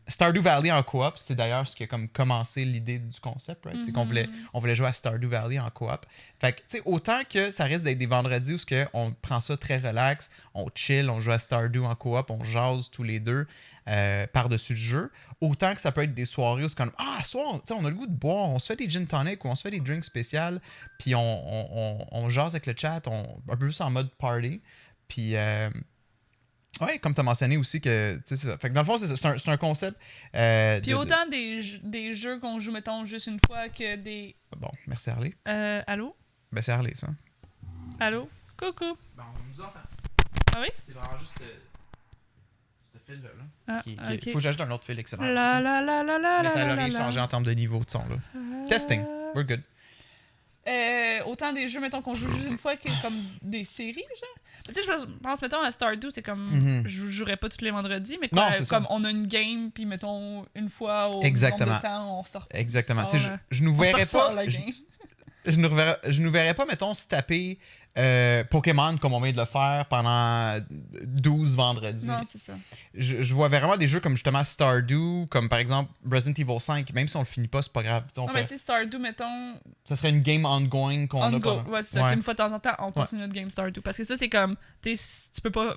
Stardew Valley en coop, c'est d'ailleurs ce qui a comme commencé l'idée du concept, right? C'est qu'on voulait jouer à Stardew Valley en coop. Fait que tu sais, autant que ça risque d'être des vendredis où on prend ça très relax, on chill, on joue à Stardew en coop, on jase tous les deux par-dessus le jeu, autant que ça peut être des soirées où c'est comme soir, on a le goût de boire, on se fait des gin tonic ou on se fait des drinks spéciales, puis on jase avec le chat, un peu plus en mode party, puis ouais, comme tu as mentionné aussi que c'est ça. Fait que dans le fond, c'est un concept. Puis autant des jeux qu'on joue, mettons, juste une fois que des. Bon, merci Harley. Allô? Ben c'est Harley, ça. Allô? Coucou. Bon, on nous entend. Ah oui? C'est vraiment juste ce fil-là. Ok. Faut que j'ajoute un autre fil excellent. Mais ça n'a rien changé en termes de niveau de son. Là. Testing. We're good. Autant des jeux, mettons, qu'on joue juste une fois que comme des séries, genre. Tu sais, je pense, mettons, à Stardew, c'est comme. Je jouerais pas tous les vendredis, mais quoi, comme on a une game, puis mettons, une fois au nombre de temps, on sort. Exactement. Tu sais, je nous verrais pas. Je nous verrais pas, mettons, se taper Pokémon comme on vient de le faire pendant 12 vendredis. Non, c'est ça. Je vois vraiment des jeux comme justement Stardew, comme par exemple Resident Evil 5, même si on le finit pas, c'est pas grave. Mais tu sais, Stardew, mettons. Ça serait une game ongoing qu'on a pas. Ouais, c'est ça. Une fois de temps en temps, on continue notre game Stardew. Parce que ça, c'est comme. Tu peux pas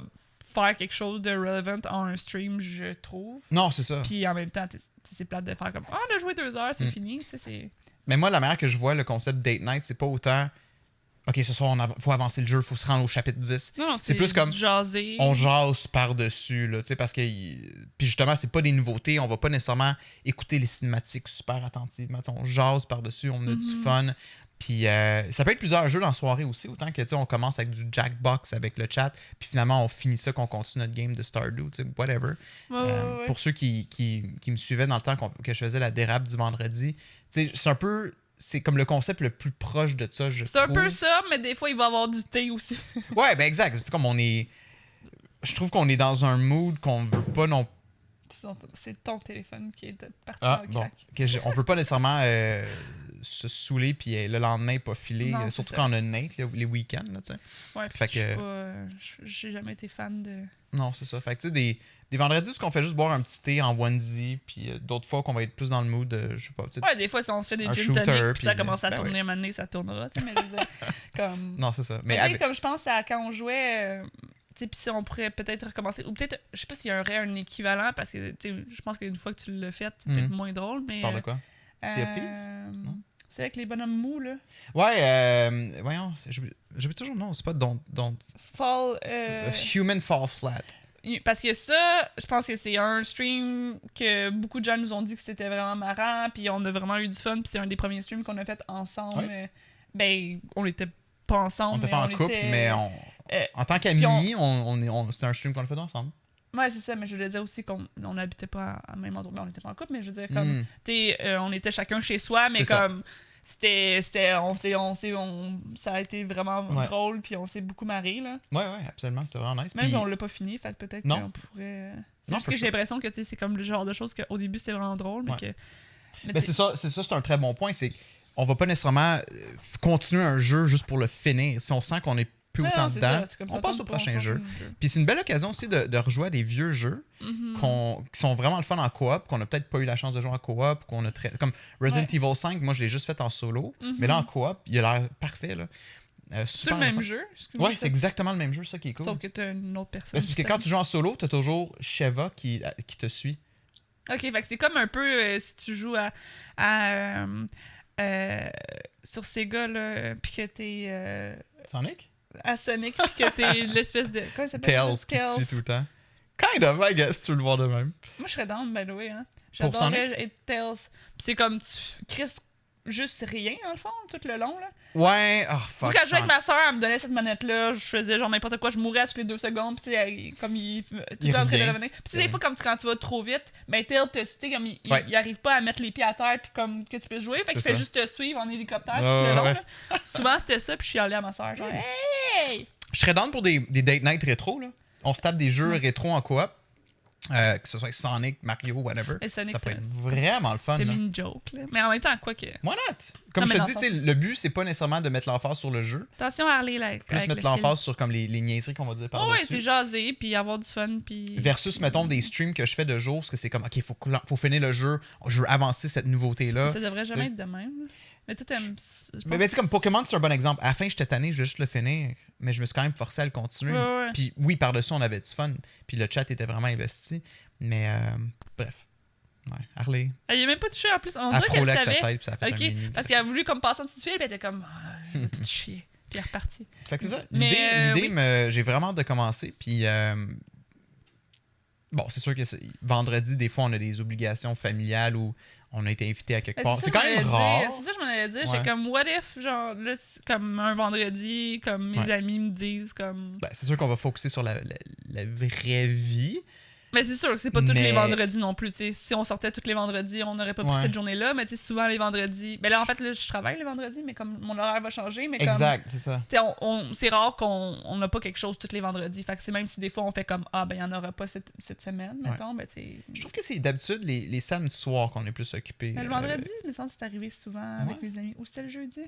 faire quelque chose de relevant en un stream, je trouve. Non, c'est ça. Puis en même temps, c'est plate de faire comme on a joué 2 heures, c'est fini. C'est... Mais moi, la manière que je vois le concept Date Night, c'est pas autant. OK, ce soir, faut avancer le jeu, il faut se rendre au chapitre 10. Non, c'est plus comme jaser. On jase par-dessus, là, tu sais, parce que. Puis justement, c'est pas des nouveautés, on va pas nécessairement écouter les cinématiques super attentivement. On jase par-dessus, on a du fun. Puis ça peut être plusieurs jeux dans la soirée aussi, autant que, tu sais, on commence avec du Jackbox avec le chat, puis finalement, on finit ça, qu'on continue notre game de Stardew, tu sais, whatever. Ouais. Pour ceux qui me suivaient dans le temps que je faisais la dérape du vendredi, tu sais, c'est un peu. C'est comme le concept le plus proche de ça, je trouve. C'est un peu ça, mais des fois, il va y avoir du thé aussi. Ouais, ben exact. C'est comme on est... Je trouve qu'on est dans un mood qu'on veut pas non... C'est ton téléphone qui est parti dans le crack. On veut pas nécessairement se saouler puis le lendemain pas filer, non, surtout quand on a Nate, les week-ends, là, tu sais. Ouais, fait que... j'ai jamais été fan de... Non, c'est ça. Fait que tu sais, des vendredis où on fait juste boire un petit thé en onesie, puis d'autres fois qu'on va être plus dans le mood, je sais pas. Ouais, des fois, si on se fait des gin tonic, puis ça commence à tourner un moment donné, ça tournera, tu sais, mais je veux dire, comme... Non, c'est ça. Mais tu sais, comme je pense à quand on jouait... tu sais, puis si on pourrait peut-être recommencer, ou peut-être, je sais pas s'il y aurait un équivalent, parce que, tu sais, je pense qu'une fois que tu l'as fait, c'est peut-être moins drôle, mais... Tu parles de quoi? Sea of Thieves? Non? C'est avec les bonhommes mous, là. Ouais, voyons, j'oublie toujours, non, c'est pas Don't... Fall... Human Fall Flat. Parce que ça, je pense que c'est un stream que beaucoup de gens nous ont dit que c'était vraiment marrant, puis on a vraiment eu du fun, puis c'est un des premiers streams qu'on a fait ensemble. Ouais. Ben, on était pas ensemble, on était pas en couple, mais en tant qu'amis, c'était un stream qu'on a fait ensemble. Ouais, c'est ça, mais je voulais dire aussi qu'on n'habitait pas à même endroit, on n'était pas en couple, mais je veux dire, comme, on était chacun chez soi, mais comme, ça a été vraiment drôle, puis on s'est beaucoup marré, là. Ouais, absolument, c'était vraiment nice. Même si on l'a pas fini, fait que peut-être qu'on pourrait... C'est juste que j'ai l'impression que, tu sais, c'est comme le genre de choses qu'au début, c'était vraiment drôle, mais que... Mais c'est ça, c'est un très bon point, c'est qu'on va pas nécessairement continuer un jeu juste pour le finir. Si on sent qu'on est plus autant dedans, on passe au prochain jeu. Puis c'est une belle occasion aussi de rejouer à des vieux jeux qui sont vraiment le fun en coop, qu'on a peut-être pas eu la chance de jouer en coop, qu'on a comme Resident Evil 5, moi je l'ai juste fait en solo, mais là en coop, il a l'air parfait là. C'est le même jeu? Ouais, c'est exactement le même jeu, ça qui est cool. Sauf que t'as une autre personne. Parce que quand tu joues en solo, t'as toujours Sheva qui te suit. Ok, fait que c'est comme un peu si tu joues sur Sega, là, pis que t'es... Sonic? à Sonic, pis que t'es l'espèce de... Comment ça s'appelle? Tails qui te suit tout le temps. Kind of, I guess, tu veux le voir de même. Moi, je serais down, by the way, hein. Pour J'adorerais Sonic? être Tails. Pis c'est comme, tu crisses juste rien, dans le fond, tout le long, là. Ouais, oh Moi, fuck. quand je jouais avec ma soeur, elle me donnait cette manette-là, je faisais genre n'importe quoi, je mourais à toutes les 2 secondes, pis tu sais, comme il tout le temps en train de revient. revenir. Pis tu sais, des fois, comme quand tu vas trop vite, ben Tails, tu sais, comme Ouais. il arrive pas à mettre les pieds à terre, pis comme que tu peux jouer, fait C'est qu'il fait ça. juste te suivre en hélicoptère tout Ouais, le long, ouais. là. Souvent, c'était ça, pis je suis allée à ma soeur, genre, hey! Je serais down pour des date night rétro, là. On se tape des jeux rétro en coop. Que ce soit Sonic, Mario, whatever. Mais Sonic, Ça pourrait être c'est- vraiment le fun, C'est là. une joke, là. Mais en même temps, quoi que. Why not? Comme Non, je mais te dans dis, le tu sais, le but, c'est pas nécessairement de mettre l'emphase sur le jeu. Attention à Harley, là. Plus mettre l'emphase sur comme les niaiseries qu'on va dire Oh, par-dessus. ouais, c'est jaser, puis avoir du fun, puis. Versus, mettons, des streams que je fais de jour, parce que c'est comme, OK, faut finir le jeu, je veux avancer cette nouveauté-là. Ça devrait jamais t'sais. être de même. Mais tout aime. Mais tu sais, comme Pokémon, c'est un bon exemple. À la fin, j'étais tanné, je voulais juste le finir, mais je me suis quand même forcé à le continuer. Ouais. Puis oui, par-dessus, on avait du fun, puis le chat était vraiment investi. Mais bref. Ouais, Harley. Elle y a même pas touché en plus. On Elle dirait qu'elle frôlait avec sa savait. tête, puis ça a fait un Ok, mini. parce qu'elle a voulu comme passer en dessous du fil, puis elle était comme. Ah, je vais tout chier. Puis elle est repartie. Fait que c'est ça. Mais, L'idée, oui. j'ai vraiment hâte de commencer. Puis, bon, c'est sûr que vendredi, des fois, on a des obligations familiales ou on a été invité à quelque part. C'est quand même rare. C'est ça que je m'en allais dire. Ouais. J'ai comme, what if, genre, là, c'est comme un vendredi, comme mes Ouais. amis me disent, comme. Ben, c'est sûr qu'on va focuser sur la vraie vie. Mais c'est sûr que c'est pas tous Mais- les vendredis non plus. T'sais. Si on sortait tous les vendredis, on n'aurait pas pris Ouais. cette journée-là. Mais souvent les vendredis. Ben là, en fait, là, je travaille les vendredis, mais comme mon horaire va changer. Mais Exact, c'est ça. comme. C'est rare qu'on n'a pas quelque chose tous les vendredis. Fait que c'est même si des fois on fait comme ah, ben il n'y en aura pas cette semaine, Ouais. mettons. Ben, tu Je trouve que c'est d'habitude les samedis soirs qu'on est plus occupés. le vendredi, il me semble que c'est arrivé souvent avec Ouais. mes amis. Ou c'était le jeudi?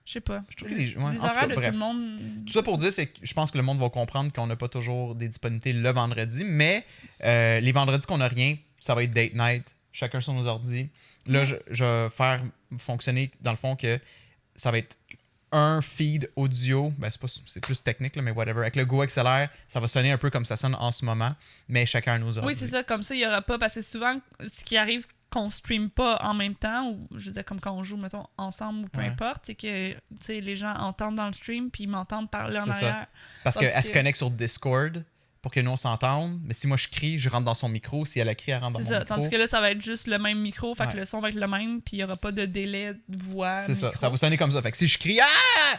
Je sais pas. Je trouve que les en tout horaires cas, de bref. tout le monde. Tout ça pour dire, c'est que je pense que le monde va comprendre qu'on n'a pas toujours des disponibilités le vendredi, mais les vendredis qu'on n'a rien, ça va être date night, chacun sur nos ordi. Là, je vais faire fonctionner, dans le fond, que ça va être un feed audio, ben c'est plus technique, là, mais whatever. Avec le Go XLR, ça va sonner un peu comme ça sonne en ce moment, mais chacun à nos ordi. Oui, c'est ça. Comme ça, il n'y aura pas. Parce que souvent, ce qui arrive qu'on stream pas en même temps, ou je veux dire, comme quand on joue, mettons, ensemble ou peu Ouais. importe, c'est que, tu sais, les gens entendent dans le stream puis ils m'entendent parler en C'est ça. arrière. Parce Tandis qu'elle se que- connecte sur Discord pour que nous on s'entende, mais si moi je crie, je rentre dans son micro. Si elle a crié, elle rentre dans C'est mon ça. micro. Tandis que là, ça va être juste le même micro, fait Ouais. que le son va être le même, puis il n'y aura pas de délai de voix. C'est ça, micro. ça va sonner comme ça. Fait que si je crie ah!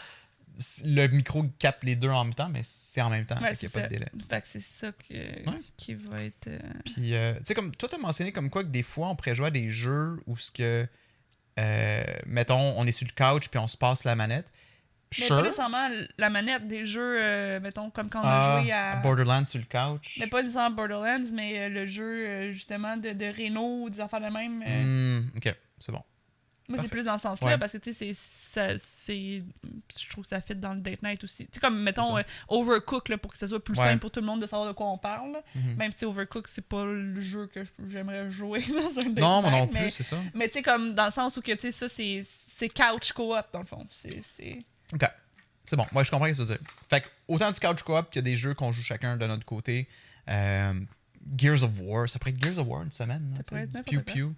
Le micro capte les deux en même temps, mais c'est en même temps. Ouais, fait qu'il c'est n'y a pas ça. de délai. Fait que c'est ça qui va être. Puis, tu sais, comme toi, tu as mentionné comme quoi que des fois, on pourrait jouer à des jeux où ce que, mettons, on est sur le couch puis on se passe la manette. Mais Sure. pas nécessairement la manette des jeux, mettons, comme quand on a joué à. Borderlands sur le couch. Mais pas nécessairement Borderlands, mais le jeu, justement, de Renault ou des affaires de même. Ok, c'est bon. Moi, c'est Parfait. plus dans ce sens-là, Ouais. parce que, tu sais, je trouve que ça fit dans le date night aussi. Tu sais, comme, mettons, C'est Overcook, là, pour que ce soit plus Ouais. simple pour tout le monde de savoir de quoi on parle. là. Mhm. Même si Overcook, c'est pas le jeu que j'aimerais jouer dans un date Non, moi night, non plus, mais, c'est ça. mais tu sais, comme, dans le sens où, que, tu sais, ça, c'est couch co-op, dans le fond. C'est... Ok. C'est bon, moi je comprends ce que tu veux dire. Fait que autant du couch co-op qu'il y a des jeux qu'on joue chacun de notre côté. Gears of War, ça pourrait être Gears of War une semaine. Ça là, pourrait tu sais, être du n'importe Pew quoi.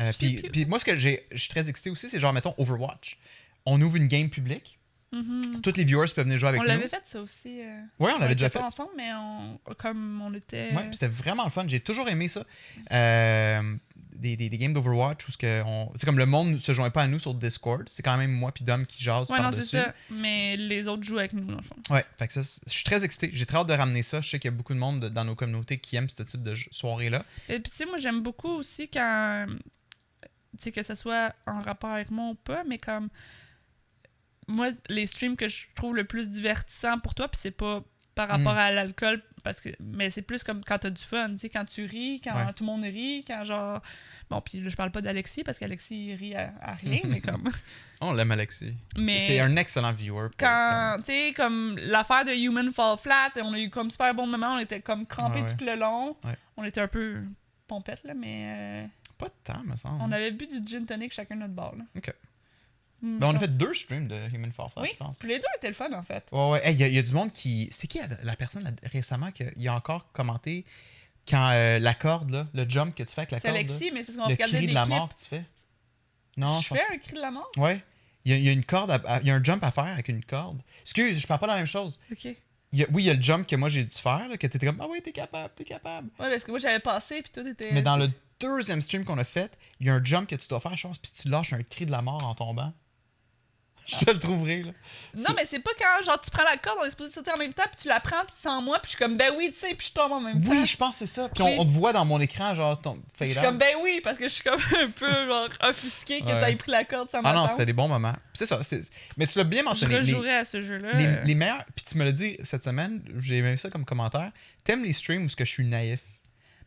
Pew. Puis, Pew. puis moi, ce que je suis très excité aussi, c'est genre, mettons, Overwatch. On ouvre une game publique. Mhm. Tous les viewers peuvent venir jouer avec On nous. l'avait fait, ça aussi. Ouais, on l'avait déjà était fait. pas ensemble, mais comme on était... Ouais, puis c'était vraiment le fun. J'ai toujours aimé ça. Des games d'Overwatch où c'est comme le monde ne se joint pas à nous sur Discord. C'est quand même moi puis Dom qui jase Ouais, non, c'est par-dessus. ça. Mais les autres jouent avec nous, dans le fond. Ouais, fait que ça, je suis très excité. J'ai très hâte de ramener ça. Je sais qu'il y a beaucoup de monde dans nos communautés qui aiment ce type de soirée-là. Et puis, tu sais, moi, j'aime beaucoup aussi quand... Tu sais, que ce soit en rapport avec moi ou pas, mais comme... Moi, les streams que je trouve le plus divertissant pour toi, puis c'est pas par rapport à l'alcool, mais c'est plus comme quand t'as du fun, tu sais, quand tu ris, quand Ouais. tout le monde rit, quand genre... Bon, puis là, je parle pas d'Alexis, parce qu'Alexis, il rit à rien, mais comme... On l'aime, Alexis. Mais- C'est un excellent viewer. Quand, tu sais, comme l'affaire de Human Fall Flat, on a eu comme super bon moment, on était comme crampés Ouais, ouais. tout le long. Ouais. On était un peu pompettes, là, mais Pas de temps, me semble. on avait bu du gin tonic chacun de notre bord, là. Ok. Mm, On a je- fait 2 streams de Human Fall Flat, Oui, je pense. puis les deux étaient le fun, en fait. Ouais, ouais. Il y a du monde qui. C'est qui la personne récemment qui a encore commenté Quand la corde, là, le jump que tu fais avec la C'est corde. Alexis, mais c'est parce qu'on Le regardait cri des de la clips. mort que tu fais. Non, Je pense fais un cri de la mort? Ouais. Il y a une corde, il y a un jump à faire avec une corde. Excuse, je parle pas de la même chose. Ok. Oui, il y a le jump que moi j'ai dû faire, là, que t'étais comme, ah ouais, t'es capable, t'es capable. Ouais, parce que moi j'avais passé, puis toi t'étais. Mais dans le deuxième stream qu'on a fait, il y a un jump que tu dois faire, je pense, puis tu lâches un cri de la mort en tombant. Je te le trouverai, là. Non, mais c'est pas quand genre tu prends la corde, on est supposé sauter en même temps, puis tu la prends, puis sans moi, puis je suis comme ben oui, tu sais, puis je tombe en même temps. Oui, je pense que c'est ça. Puis Oui. on te voit dans mon écran, genre, ton Je suis fade comme out. ben oui, parce que je suis comme un peu genre offusqué que Ouais. t'aies pris la corde sans Ah m'attendre. non, c'était des bons moments. C'est ça. Mais tu l'as bien Je mentionné. rejouerais à ce jeu-là. Les meilleurs. Puis tu me l'as dit cette semaine, j'ai aimé ça comme commentaire. T'aimes les streams où ce que je suis naïf?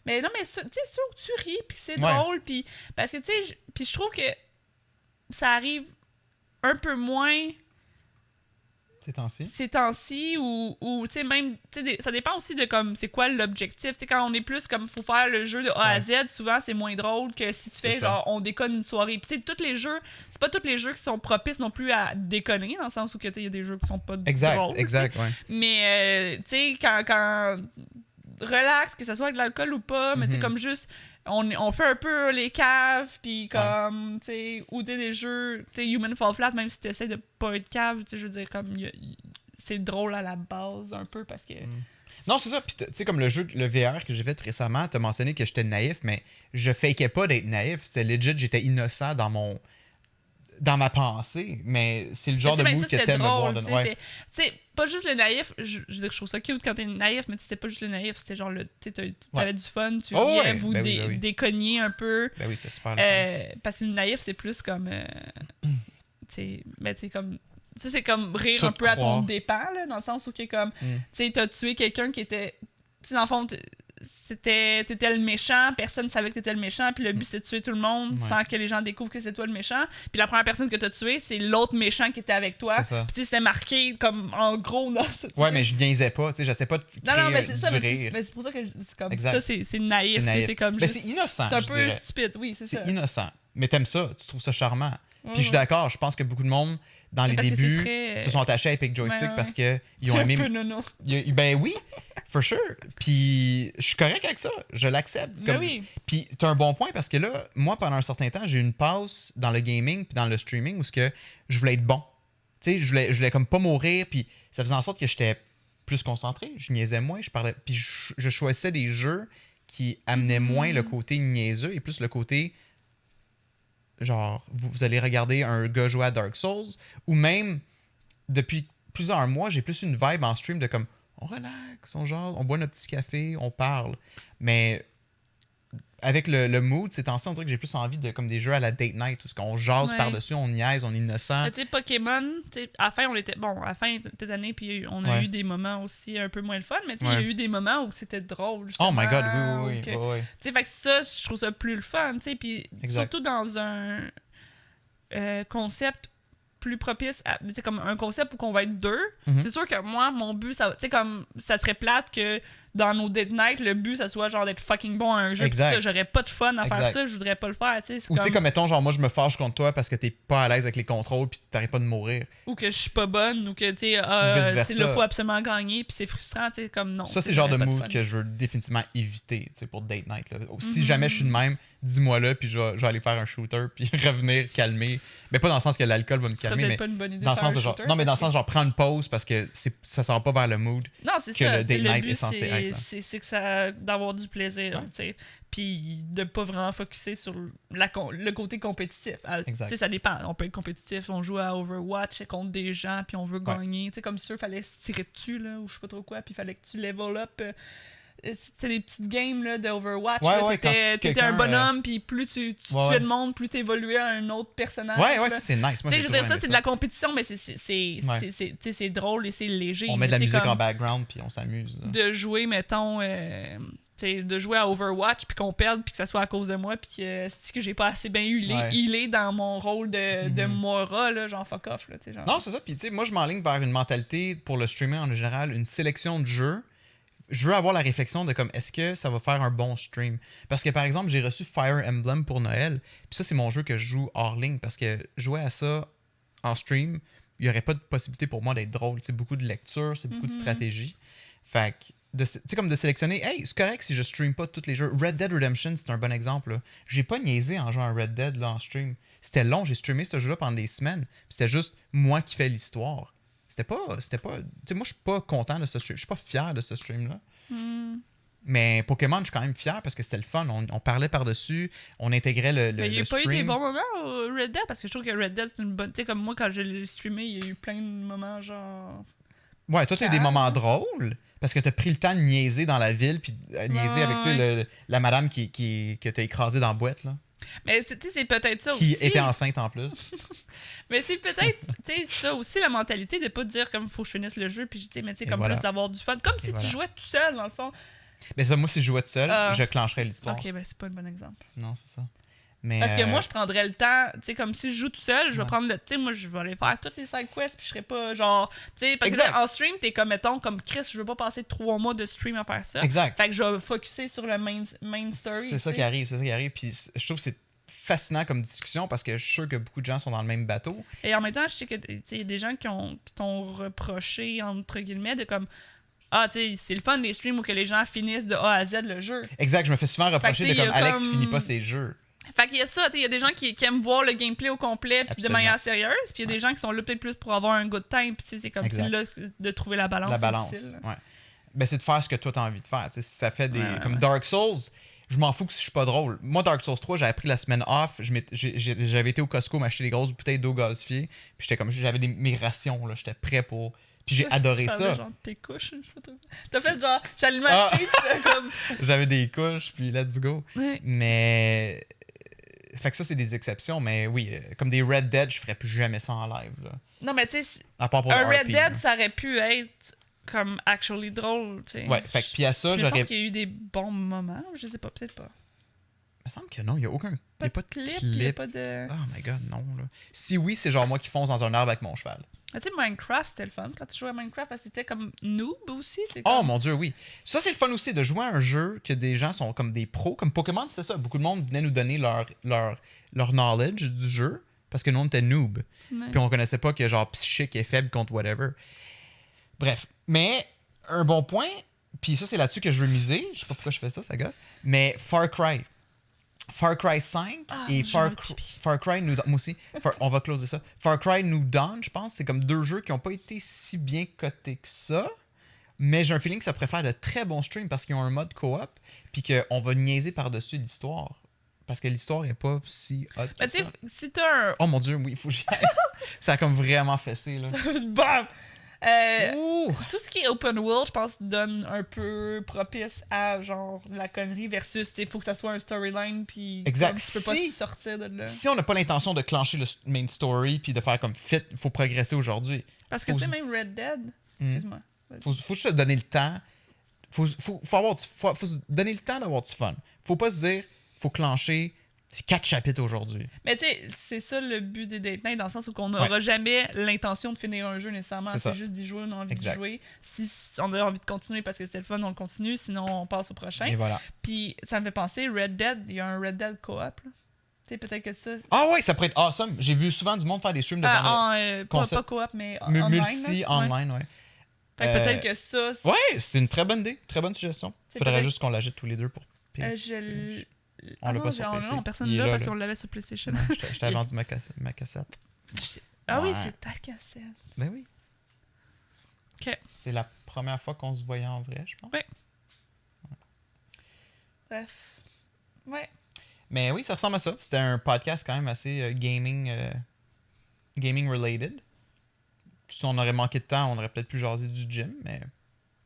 Mais non, mais tu sais, sûr que tu ris, puis c'est Ouais. drôle, puis parce que tu sais, puis je trouve que ça arrive un peu moins Ces temps-ci. ces temps-ci ou tu sais même tu sais ça dépend aussi de comme c'est quoi l'objectif, tu sais quand on est plus comme faut faire le jeu de A à Z, souvent c'est moins drôle que si tu C'est fais ça. genre on déconne une soirée. Puis tu sais tous les jeux, c'est pas tous les jeux qui sont propices non plus à déconner dans le sens où que tu sais il y a des jeux qui sont pas drôles. Exact, ouais. Mais tu sais quand relax, que ce soit avec de l'alcool ou pas, mais tu sais Mhm. comme juste on fait un peu les caves, puis comme, tu sais, ou des jeux, tu sais, Human Fall Flat, même si tu essaies de pas être cave, tu sais, je veux dire, comme, c'est drôle à la base, un peu, parce que... Non, c'est ça. Puis tu sais, comme le jeu, le VR que j'ai fait récemment, t'as mentionné que j'étais naïf, mais je fakais pas d'être naïf. C'est legit, j'étais innocent dans ma pensée, mais c'est le genre de Mais mood ça, que c'était t'aimes me voir. drôle, tu sais, pas juste le naïf, je veux dire, je trouve ça cute quand t'es naïf, mais c'était pas juste le naïf, c'était genre, tu sais, t'avais du fun, tu Oh, riais, ouais. vous Ben oui, ben oui. déconniez un peu. Ben oui, c'est super. le fun. Parce que le naïf, c'est plus comme. Tu sais, ben, tu sais, comme. Ça, c'est comme rire Tout un peu à ton croire. dépens, là, dans le sens où, que, comme. Mm. Tu sais, t'as tué quelqu'un qui était. Tu sais, dans le fond, t'étais le méchant, personne savait que t'étais le méchant, puis le but c'était de tuer tout le monde Ouais. sans que les gens découvrent que c'est toi le méchant. Puis la première personne que t'as tué, c'est l'autre méchant qui était avec toi. C'est ça. Puis tu sais, c'était marqué comme en gros dans Ouais, mais je niaisais pas, tu sais, j'essaie pas de créer non, mais c'est ça, du mais rire. c'est pour ça que c'est comme Exact. ça, c'est naïf, C'est tu sais, naïf. c'est comme Mais juste- c'est innocent, c'est un je peu dirais. stupide, oui, c'est ça. C'est innocent. Mais t'aimes ça, tu trouves ça charmant. Ouais, Puis je suis ouais. d'accord, je pense que beaucoup de monde, dans les Parce que c'est débuts, très, se sont attachés à Epic Joystick ouais, ouais. parce qu'ils ont un aimé. peu nono. Ben oui, for sure. Puis je suis correct avec ça, je l'accepte. Ben Comme- oui. Puis t'as un bon point parce que là, moi, pendant un certain temps, j'ai eu une pause dans le gaming puis dans le streaming où ce que je voulais être bon. Tu sais, je voulais comme pas mourir, puis ça faisait en sorte que j'étais plus concentré, je niaisais moins, je parlais, puis je choisissais des jeux qui amenaient moins le côté niaiseux et plus le côté genre vous allez regarder un gars jouer à Dark Souls ou même depuis plusieurs mois, j'ai plus une vibe en stream de comme on relaxe, on genre, on boit notre petit café, on parle. Mais avec le mood, ces temps-ci, on dirait que j'ai plus envie de comme des jeux à la date night où on jase Ouais. par-dessus, on niaise, on est innocent. Mais tu sais, Pokémon, tu sais, à la fin, on était. Bon, à la fin de cette année, puis on a Ouais. eu des moments aussi un peu moins le fun, mais tu sais, il y Ouais. a eu des moments où c'était drôle. Oh my god, justement, oui, ou que- oui, oui. Tu sais, fait que ça, je trouve ça plus le fun, tu sais, puis Exact. surtout dans un concept plus propice à, tu sais, comme un concept où qu'on va être deux. Mhm. C'est sûr que moi, mon but, ça, tu sais, comme ça serait plate que dans nos date night, le but, ça soit genre d'être fucking bon à un jeu. Pis Exact. ça, j'aurais pas de fun à faire Exact. ça, je voudrais pas le faire, tu sais. c'est Ou tu sais, comme mettons, genre moi je me fâche contre toi parce que t'es pas à l'aise avec les contrôles puis t'arrêtes pas de mourir. Ou que je suis pas bonne, ou que, tu sais, Vice-versa. tu sais, là, faut absolument gagner, puis c'est frustrant, tu sais, comme non. Ça, tu c'est sais, le genre de j'aurais pas mood fun. que je veux définitivement éviter tu sais, pour date night. Là. Si Mhm. jamais je suis de même, dis-moi là, puis je vais aller faire un shooter, puis revenir calmer. Mais pas dans le sens que l'alcool va me Ce serait calmer, peut-être mais pas une bonne idée dans de le faire sens de un genre. shooter, Non, mais dans le parce sens genre prendre une pause parce que ça sort pas vers le mood. Non, c'est que ça. le tu sais, date night but, est censé être, là. c'est que ça d'avoir du plaisir, Ouais. tu sais. Puis de pas vraiment focusser sur le côté compétitif. Exact. Tu sais, ça dépend. On peut être compétitif, on joue à Overwatch contre des gens, puis on veut Ouais. gagner. Tu sais, comme sûr, fallait se tirer dessus, là, ou je sais pas trop quoi, puis fallait que tu level up. C'était des petites games là, de Overwatch. Ouais, là, ouais, quand t'étais un quelqu'un, bonhomme, puis plus tu ouais, tuais ouais. de monde, plus t'évoluais à un autre personnage. Ouais, ouais, là. ça c'est nice. Moi, Tu sais, j'ai je veux dire, toujours ça, aimé c'est de la compétition, mais Ouais. tu sais, c'est drôle et c'est léger. On mais met de la tu sais, musique comme en background, puis on s'amuse. là. de jouer, mettons, tu sais, de jouer à Overwatch, puis qu'on perde, puis que ça soit à cause de moi, puis c'est que j'ai pas assez bien Ouais. healé dans mon rôle de Mhm. Mora, là, genre fuck off, là, tu sais, genre. Non, c'est ça. Puis, tu sais, moi, je m'enligne vers une mentalité pour le streamer en général, une sélection de jeux. Je veux avoir la réflexion de comme, est-ce que ça va faire un bon stream? Parce que, par exemple, j'ai reçu Fire Emblem pour Noël. Puis ça, c'est mon jeu que je joue hors ligne. Parce que jouer à ça en stream, il n'y aurait pas de possibilité pour moi d'être drôle. C'est beaucoup de lecture, c'est beaucoup de Mhm. stratégie. Fait que tu sais, comme de sélectionner, hey, c'est correct si je stream pas tous les jeux. Red Dead Redemption, c'est un bon exemple. Là. J'ai pas niaisé en jouant à Red Dead là, en stream. C'était long, j'ai streamé ce jeu-là pendant des semaines. C'était juste moi qui fais l'histoire. C'était pas. Tu sais, moi, je suis pas content de ce stream. Je suis pas fier de ce stream-là. Mais Pokémon, je suis quand même fier parce que c'était le fun. On parlait par-dessus, on intégrait le Mais il n'y a le pas eu des stream. bons moments au Red Dead parce que je trouve que Red Dead c'est une bonne. Tu sais, comme moi quand je l'ai streamé, il y a eu plein de moments genre. Ouais, toi, t'as eu des calme. moments drôles parce que t'as pris le temps de niaiser dans la ville puis niaiser avec tu sais, la madame que t'as écrasée dans la boîte, là. Mais tu sais, c'est peut-être ça Qui aussi. était enceinte en plus. Mais c'est peut-être tu sais, ça aussi la mentalité de pas dire comme faut que je finisse le jeu puis tu sais, mais tu sais, Et comme voilà. plus d'avoir du fun. Comme si voilà. tu jouais tout seul dans le fond. Mais ça, moi, si je jouais tout seul, Ah. je clencherais l'histoire. Ok, ben c'est pas un bon exemple. Non, c'est ça. Mais, Parce que moi, je prendrais le temps, tu sais, comme si je joue tout seul, je vais Ouais. prendre le. Tu sais, moi, je vais aller faire toutes les side quests, puis je serais pas genre. Tu sais, parce Exact. que là, en stream, t'es comme, mettons, comme Chris, je veux pas passer 3 mois de stream à faire ça. Exact. Fait que je vais focusser sur le main story. C'est ça qui arrive, c'est ça qui arrive. Puis je trouve que c'est fascinant comme discussion parce que je suis sûr que beaucoup de gens sont dans le même bateau. Et en même temps, je sais que, tu sais, il y a des gens qui t'ont reproché, entre guillemets, de comme. Ah, tu sais, c'est le fun des streams où que les gens finissent de A à Z le jeu. Exact, je me fais souvent reprocher Fait que, de tu sais, comme il y a Alex comme- finit pas ses jeux. Fait qu'il y a ça, tu sais, il y a des gens qui aiment voir le gameplay au complet puis de Absolument. manière sérieuse, puis il y a des gens qui sont là peut-être plus pour avoir un good time, puis tu sais, c'est comme Exact. si là, de trouver la balance. La c'est balance. difficile. Ouais. Ben, c'est de faire ce que toi t'as envie de faire. Tu sais, si ça fait des. Ouais, comme ouais. Dark Souls, je m'en fous que je suis pas drôle. Moi, Dark Souls 3, j'avais pris la semaine off. J'avais été au Costco m'acheter des grosses bouteilles d'eau gazifiée. Puis j'étais comme. J'avais mes rations, là. J'étais prêt pour. Puis j'ai adoré Tu parlais ça. genre de tes couches. Je sais pas. T'as fait genre, j'allais Ah. m'acheter, puis t'as comme. J'avais des couches, puis let's go. Ouais. Mais. Fait que ça, c'est des exceptions. Mais oui, comme des Red Dead, je ferais plus jamais ça en live, là. Non, mais tu sais, À part pour un le Red RP, Dead, là. ça aurait pu être comme actually drôle, tu sais. Ouais, fait que puis à ça, Il me semble j'aurais. qu'il y a eu des bons moments, je sais pas, peut-être pas. Il me semble que non, il n'y a aucun. Il n'y a pas de clip, clip. il y a pas de. Oh my god, non, là. Si oui, c'est genre moi qui fonce dans un arbre avec mon cheval. Mais tu sais, Minecraft, c'était le fun. Quand tu jouais à Minecraft, parce que c'était comme noob aussi. c'est Oh comme- mon dieu, oui. Ça, c'est le fun aussi de jouer à un jeu que des gens sont comme des pros. Comme Pokémon, c'est ça. Beaucoup de monde venait nous donner leur knowledge du jeu parce que nous, on était noob. Ouais. Puis on connaissait pas que genre psychique est faible contre whatever. Bref. Mais un bon point, puis ça, c'est là-dessus que je veux miser. Je sais pas pourquoi je fais ça, ça gosse. Mais Far Cry. Far Cry 5 Ah, et j'ai Far, envie de pipi. Far Cry New Dawn. Moi aussi. On va closer ça. Far Cry New Dawn, je pense, c'est comme deux jeux qui n'ont pas été si bien cotés que ça. Mais j'ai un feeling que ça pourrait faire de très bons streams parce qu'ils ont un mode coop. Puis qu'on va niaiser par-dessus l'histoire. Parce que l'histoire est pas si hot Mais que tu sais, ça. si t'as Oh mon dieu, oui, il faut que j'y aille. Ça a comme vraiment fessé, là. un. Bam! Ouh! Tout ce qui est open world, je pense, donne un peu propice à genre la connerie versus, il faut que ça soit un storyline, puis Exact. comme, tu peux pas Si- sortir de là. Si on n'a pas l'intention de clencher le main story puis de faire comme fit, il faut progresser aujourd'hui. Parce que faut tu sais, se- même Red Dead, excuse-moi. Faut juste se donner le temps. Faut se donner le temps d'avoir du fun. Faut pas se dire, faut clencher 4 chapitres aujourd'hui. Mais tu sais, c'est ça le but des date night, dans le sens où on n'aura jamais l'intention de finir un jeu nécessairement. C'est ça. C'est juste d'y jouer, on a envie Exact. de jouer. Si on a envie de continuer parce que c'était le fun, on le continue. Sinon, on passe au prochain. Et voilà. Puis ça me fait penser, Red Dead, il y a un Red Dead co-op. là. Tu sais, peut-être que ça. Ah ouais, ça pourrait être awesome. J'ai vu souvent du monde faire des streams de Pas concept. co-op, mais online. multi là. online, ouais. Fait que peut-être que ça. Ouais, c'est une très bonne idée, très bonne suggestion. C'est Faudrait peut-être- juste qu'on l'achète tous les deux pour Je PC. On Ah l'a non, pas sur non, PC. non, personne Il est l'a là, parce là. qu'on l'avait sur PlayStation. Je t'avais vendu ma cassette. Ah oui, Ouais. c'est ta cassette. Ben oui. Ok. C'est la première fois qu'on se voyait en vrai, je pense. Ouais. Bref. Ouais. Mais oui, ça ressemble à ça. C'était un podcast quand même assez gaming related. Si on aurait manqué de temps, on aurait peut-être pu jaser du gym, mais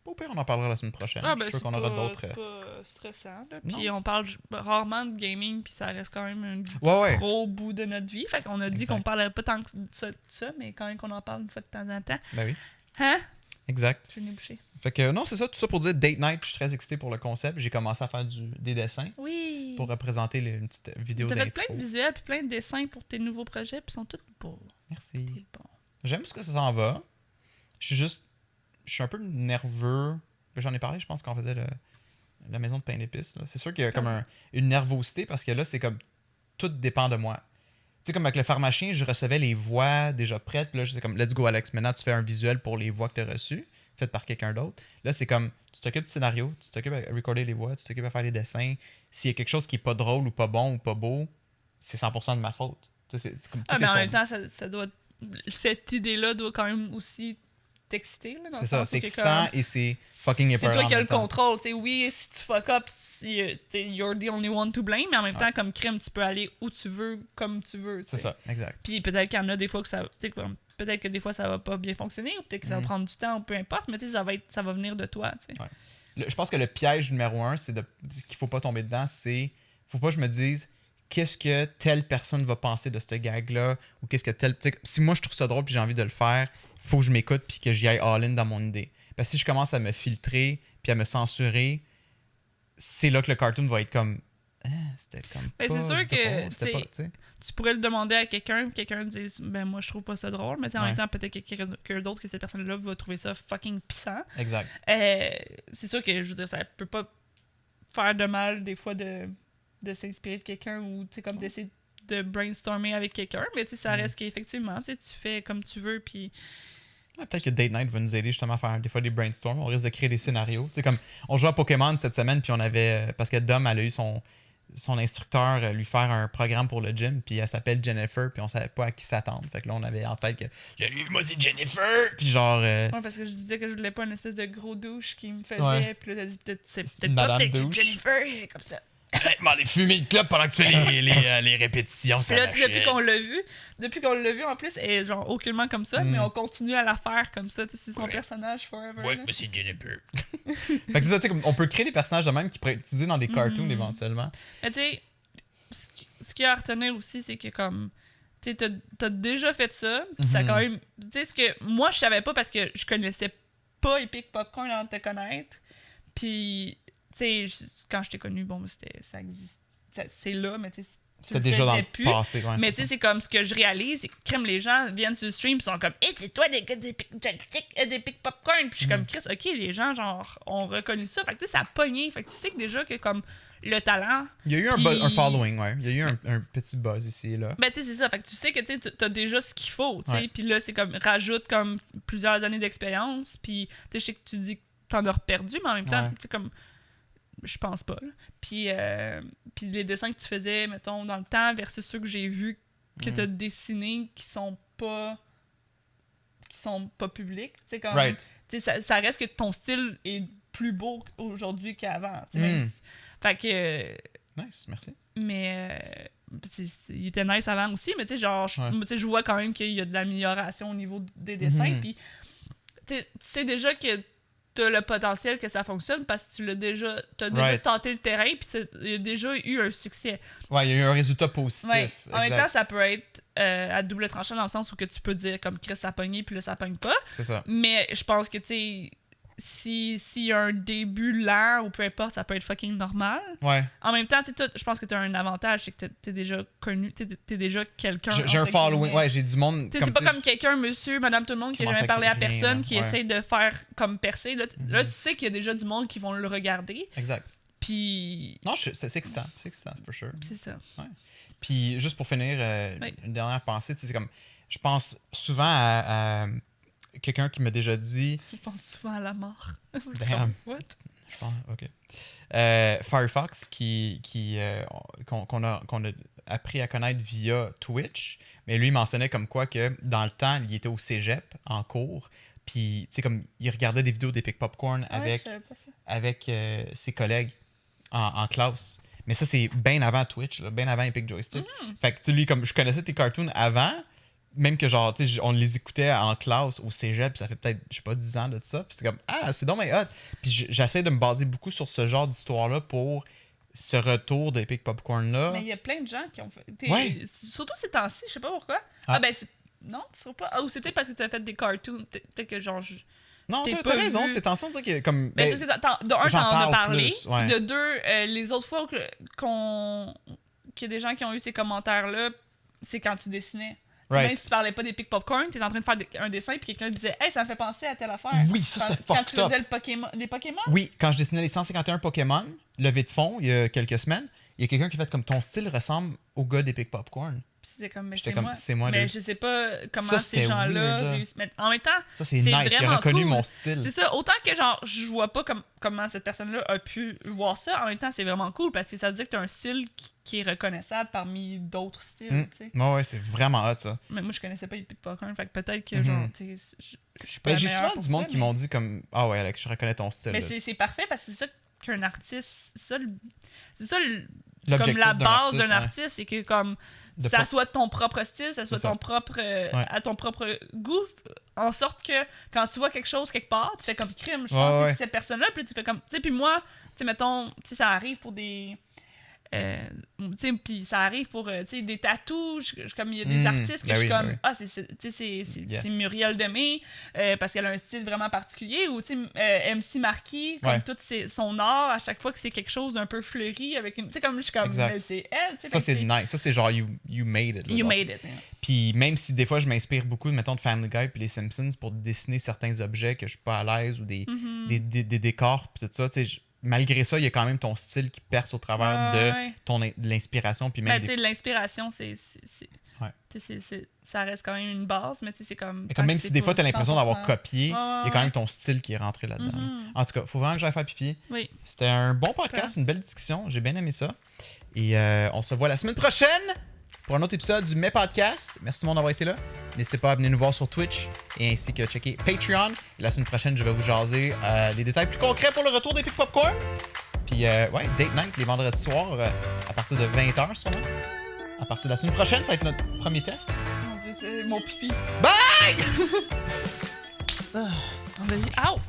au pire, on en parlera la semaine prochaine. Ah, je ben, suis sûr c'est qu'on aura pas- d'autres. C'est pas stressant. Là. Non. Puis on parle rarement de gaming, puis ça reste quand même un Ouais. gros bout de notre vie. Fait qu'on a dit Exact. qu'on parlait pas tant que de ça, mais quand même qu'on en parle une fois de temps en temps. Ben oui, Hein? exact. Je l'ai bouché. Fait que non, c'est ça, tout ça pour dire date night. Je suis très excité pour le concept. J'ai commencé à faire des dessins Oui. pour représenter une petite vidéo T'as fait plein d'intro. de visuels, puis plein de dessins pour tes nouveaux projets, puis ils sont tous beaux. Merci. T'es bon. J'aime ce que ça s'en va. Je suis un peu nerveux. J'en ai parlé, je pense, quand on faisait la maison de pain d'épices. là. C'est sûr qu'il y a comme une nervosité parce que là, c'est comme tout dépend de moi. Tu sais, comme avec le pharmacien, je recevais les voix déjà prêtes. Puis là, j'étais comme, let's go, Alex. Maintenant, tu fais un visuel pour les voix que tu as reçues, faites par quelqu'un d'autre. Là, c'est comme, t'occupes du scénario, tu t'occupes à recorder les voix, tu t'occupes à faire les dessins. S'il y a quelque chose qui est pas drôle ou pas bon ou pas beau, c'est 100% de ma faute. C'est comme tout mais en sur- même temps, ça doit. Cette idée-là doit quand même aussi t'exciter. Là, dans C'est le ça, sens c'est où que excitant comme- et c'est fucking C'est épeurant toi qui en as le même temps. contrôle. T'sais, oui, si tu fuck up, you're the only one to blame, mais en même temps, comme crime, tu peux aller où tu veux, comme tu veux. C'est ça, exact. Puis peut-être qu'il y en a des fois que ça. Peut-être que des fois ça va pas bien fonctionner, ou peut-être que ça va prendre du temps, ou peu importe, mais ça va venir de toi. T'sais. Ouais. Je pense que le piège numéro 1, c'est qu'il faut pas tomber dedans, c'est faut pas que je me dise qu'est-ce que telle personne va penser de ce gag-là, ou qu'est-ce que telle. Si moi je trouve ça drôle puis j'ai envie de le faire, faut que je m'écoute puis que j'y aille all-in dans mon idée. Parce que si je commence à me filtrer puis à me censurer, c'est là que le cartoon va être comme. C'était comme. Ben, pas c'est sûr que, drôle, c'était pas, tu sais. Tu pourrais le demander à quelqu'un, puis quelqu'un dise ben moi je trouve pas ça drôle, mais en Ouais. même temps peut-être que quelqu'un d'autre que cette personne-là va trouver ça fucking pissant. Exact. C'est sûr que je veux dire ça peut pas faire de mal des fois de s'inspirer de quelqu'un ou tu sais comme d'essayer de brainstormer avec quelqu'un, mais tu sais ça reste qu'effectivement tu sais tu fais comme tu veux puis Ouais, peut-être que Date Night va nous aider justement à faire des fois des brainstorms. On risque de créer des scénarios. Tu sais, comme on jouait à Pokémon cette semaine, puis on avait. Parce que Dom, elle a eu son instructeur lui faire un programme pour le gym, puis elle s'appelle Jennifer, puis on savait pas à qui s'attendre. Fait que là, on avait en tête que. Salut, moi c'est Jennifer! Puis genre. ouais, parce que je disais que je voulais pas une espèce de gros douche qui me faisait, Ouais. puis là t'as dit peut-être c'est Une peut-être pas madame peut-être que douche. Jennifer comme ça. Hey, m'en aller fumer le club pendant que tu fais les répétitions, ça Puis là, tu sais, m'achète. depuis qu'on l'a vu en plus, elle est genre aucunement comme ça, mais on continue à la faire comme ça, tu sais, c'est son personnage forever. Ouais, là. mais c'est Jennifer. Fait que c'est ça, tu sais, comme on peut créer des personnages de même qui pourraient être utilisés dans des cartoons éventuellement. Mais tu sais, ce qu'il y a à retenir aussi, c'est que comme, tu sais, t'as déjà fait ça, pis ça a quand même, tu sais, ce que moi je savais pas parce que je connaissais pas Epic Popcorn avant de te connaître, puis tu sais, quand je t'ai connu, bon, ça existe, c'est là, mais tu sais, tu C'était le déjà dans faisais le plus. passé. Ouais, Mais c'est tu sais, ça. c'est comme ce que je réalise, c'est que crème, les gens viennent sur le stream et sont comme hey, c'est toi des Pick Popcorn. Puis je suis comme Chris, ok, les gens genre ont reconnu ça. Fait que tu sais, ça a pogné. Fait que tu sais que déjà que comme le talent. Il y a eu un following, ouais. Il y a eu un petit buzz ici et là. Ben tu sais, c'est ça. Fait que tu sais que tu t'as déjà ce qu'il faut. Tu sais. Ouais. Puis là, c'est comme rajoute comme plusieurs années d'expérience. Puis tu sais, je sais que tu dis que t'en as perdu, mais en même temps, Ouais. tu sais, comme. Je pense pas. Là. Puis les dessins que tu faisais, mettons, dans le temps versus ceux que j'ai vus que tu as dessinés qui sont pas publics. Tu sais, comme. Right. Tu sais, ça reste que ton style est plus beau aujourd'hui qu'avant. Tu sais, même si- Fait que. Nice, merci. Mais. Il était nice avant aussi, mais tu sais, genre, Ouais. tu sais, je vois quand même qu'il y a de l'amélioration au niveau des dessins. Puis, tu sais déjà que t'as le potentiel que ça fonctionne parce que t'as déjà Right. tenté le terrain, puis il y a déjà eu un succès. Ouais, il y a eu un résultat positif. Ouais. En même exact. temps, ça peut être à double tranchant dans le sens où que tu peux dire comme Chris ça a pogné, puis là ça pogne pas. C'est ça. Mais je pense que, tu sais, s'il y a un début lent ou peu importe, ça peut être fucking normal. Ouais. En même temps, tu sais, je pense que t'as un avantage, c'est que t'es déjà connu, t'es déjà quelqu'un. J'ai un entre following. guillemets. Ouais, j'ai du monde. Tu sais, c'est pas comme quelqu'un, monsieur, madame, tout le monde, qui a Commence jamais parlé à avec rien, personne, qui ouais. essaye de faire comme percer. Là, là, tu sais qu'il y a déjà du monde qui vont le regarder. Exact. Puis. Non, c'est excitant. C'est excitant, for sure. C'est ça. Puis juste pour finir, Oui. une dernière pensée, tu sais, c'est comme. Je pense souvent à quelqu'un qui m'a déjà dit. Je pense souvent à la mort. Damn. What? Je pense, ok. Firefox, qu'on a appris à connaître via Twitch, mais lui il mentionnait comme quoi que dans le temps, il était au cégep en cours, puis tu sais, comme il regardait des vidéos d'Epic Popcorn Ah ouais, avec, je savais pas ça. avec ses collègues en classe. Mais ça, c'est bien avant Twitch, là, bien avant Epic Joystick. Fait que tu sais, lui, comme je connaissais tes cartoons avant, même que genre, tu sais, on les écoutait en classe au cégep, puis ça fait peut-être, je sais pas, 10 ans de ça. Puis c'est comme, ah, c'est donc bien hot. Puis j'essaie de me baser beaucoup sur ce genre d'histoire-là pour ce retour d'Epic Popcorn-là. Mais il y a plein de gens qui ont fait. Ouais. Surtout ces temps-ci, je sais pas pourquoi. Ah. Ben, non, tu sais pas. Ah, ou c'est peut-être parce que tu as fait des cartoons. Peut-être que genre. Non, t'ai t'as pas raison, vu. c'est tension de dire que comme. Ben, parce que de un, j'en t'en as parle parlé. plus, ouais. De deux, les autres fois qu'il y a des gens qui ont eu ces commentaires-là, c'est quand tu dessinais. Tu sais, Right. même si tu parlais pas d'Epic Popcorn, tu es en train de faire un dessin puis quelqu'un disait hey, ça me fait penser à telle affaire. Oui, ça, c'était Quand fucked tu faisais up. les Pokémon. Oui, quand je dessinais les 151 Pokémon, levée de fond, il y a quelques semaines, il y a quelqu'un qui a fait comme ton style ressemble au gars d'Epic Popcorn. Puis c'est comme, mais J'étais c'est comme, moi. c'est moi, Mais là. je sais pas comment Ça, ces c'était gens-là weird, là. réussissent. Mais en même temps, Ça, c'est c'est nice. Il a vraiment reconnu cool. mon style. C'est ça. Autant que, genre, je vois pas comment cette personne-là a pu voir ça, en même temps, c'est vraiment cool parce que ça veut dire que t'as un style qui est reconnaissable parmi d'autres styles, tu sais. Ouais, c'est vraiment hot, ça. Mais moi, je connaissais pas Hippie Popcorn, fait que peut-être que, Mhm. genre, tu sais, je suis pas Ben, la j'ai meilleure souvent pour du monde ça, qui mais- m'ont dit comme ah ouais Alex je reconnais ton style. Mais là. c'est parfait parce que c'est ça qu'un artiste, c'est ça comme L'objectif la d'un base artiste, d'un ouais. artiste, c'est que comme De ça pas- soit ton propre style, ça soit C'est ça. ton propre Ouais. à ton propre goût, en sorte que quand tu vois quelque chose quelque part, tu fais comme crime. Je Ouais, pense que ouais. c'est cette personne-là, puis tu fais comme, tu sais, puis moi, tu sais, mettons, tu sais, ça arrive pour des tu sais, puis ça arrive pour tu sais, des tatous, comme il y a des artistes que ben je suis oui, comme ben oui. ah c'est Yes. Muriel Demey parce qu'elle a un style vraiment particulier, ou tu sais MC Marquis comme Ouais. tout son art à chaque fois que c'est quelque chose d'un peu fleuri avec une, tu sais, comme je suis comme Exact. mais c'est elle, tu sais, Ça fait c'est que nice. Ça c'est genre you made it. là, you genre. made it, hein. Puis même si des fois je m'inspire beaucoup mettons de Family Guy puis les Simpsons pour dessiner certains objets que je suis pas à l'aise ou des décors puis tout ça, tu sais malgré ça, il y a quand même ton style qui perce au travers Ouais. de l'inspiration puis même Ben, tu sais, l'inspiration, Ouais. tu sais, ça reste quand même une base, mais tu sais, c'est comme. Mais comme même si des fois tu as l'impression d'avoir copié, il y a quand même ton style qui est rentré là-dedans. En tout cas, faut vraiment que j'aille faire pipi. Oui. C'était un bon podcast, une belle discussion. J'ai bien aimé ça. Et on se voit la semaine prochaine pour un autre épisode du Mes Podcast. Merci tout le monde d'avoir été là. N'hésitez pas à venir nous voir sur Twitch et ainsi que checker Patreon. Et la semaine prochaine, je vais vous jaser les détails plus concrets pour le retour d'Epic Popcorn. Puis, ouais, Date Night les vendredis soirs à partir de 20h sûrement. À partir de la semaine prochaine, ça va être notre premier test. Mon Dieu, c'est mon pipi. Bye! Ow!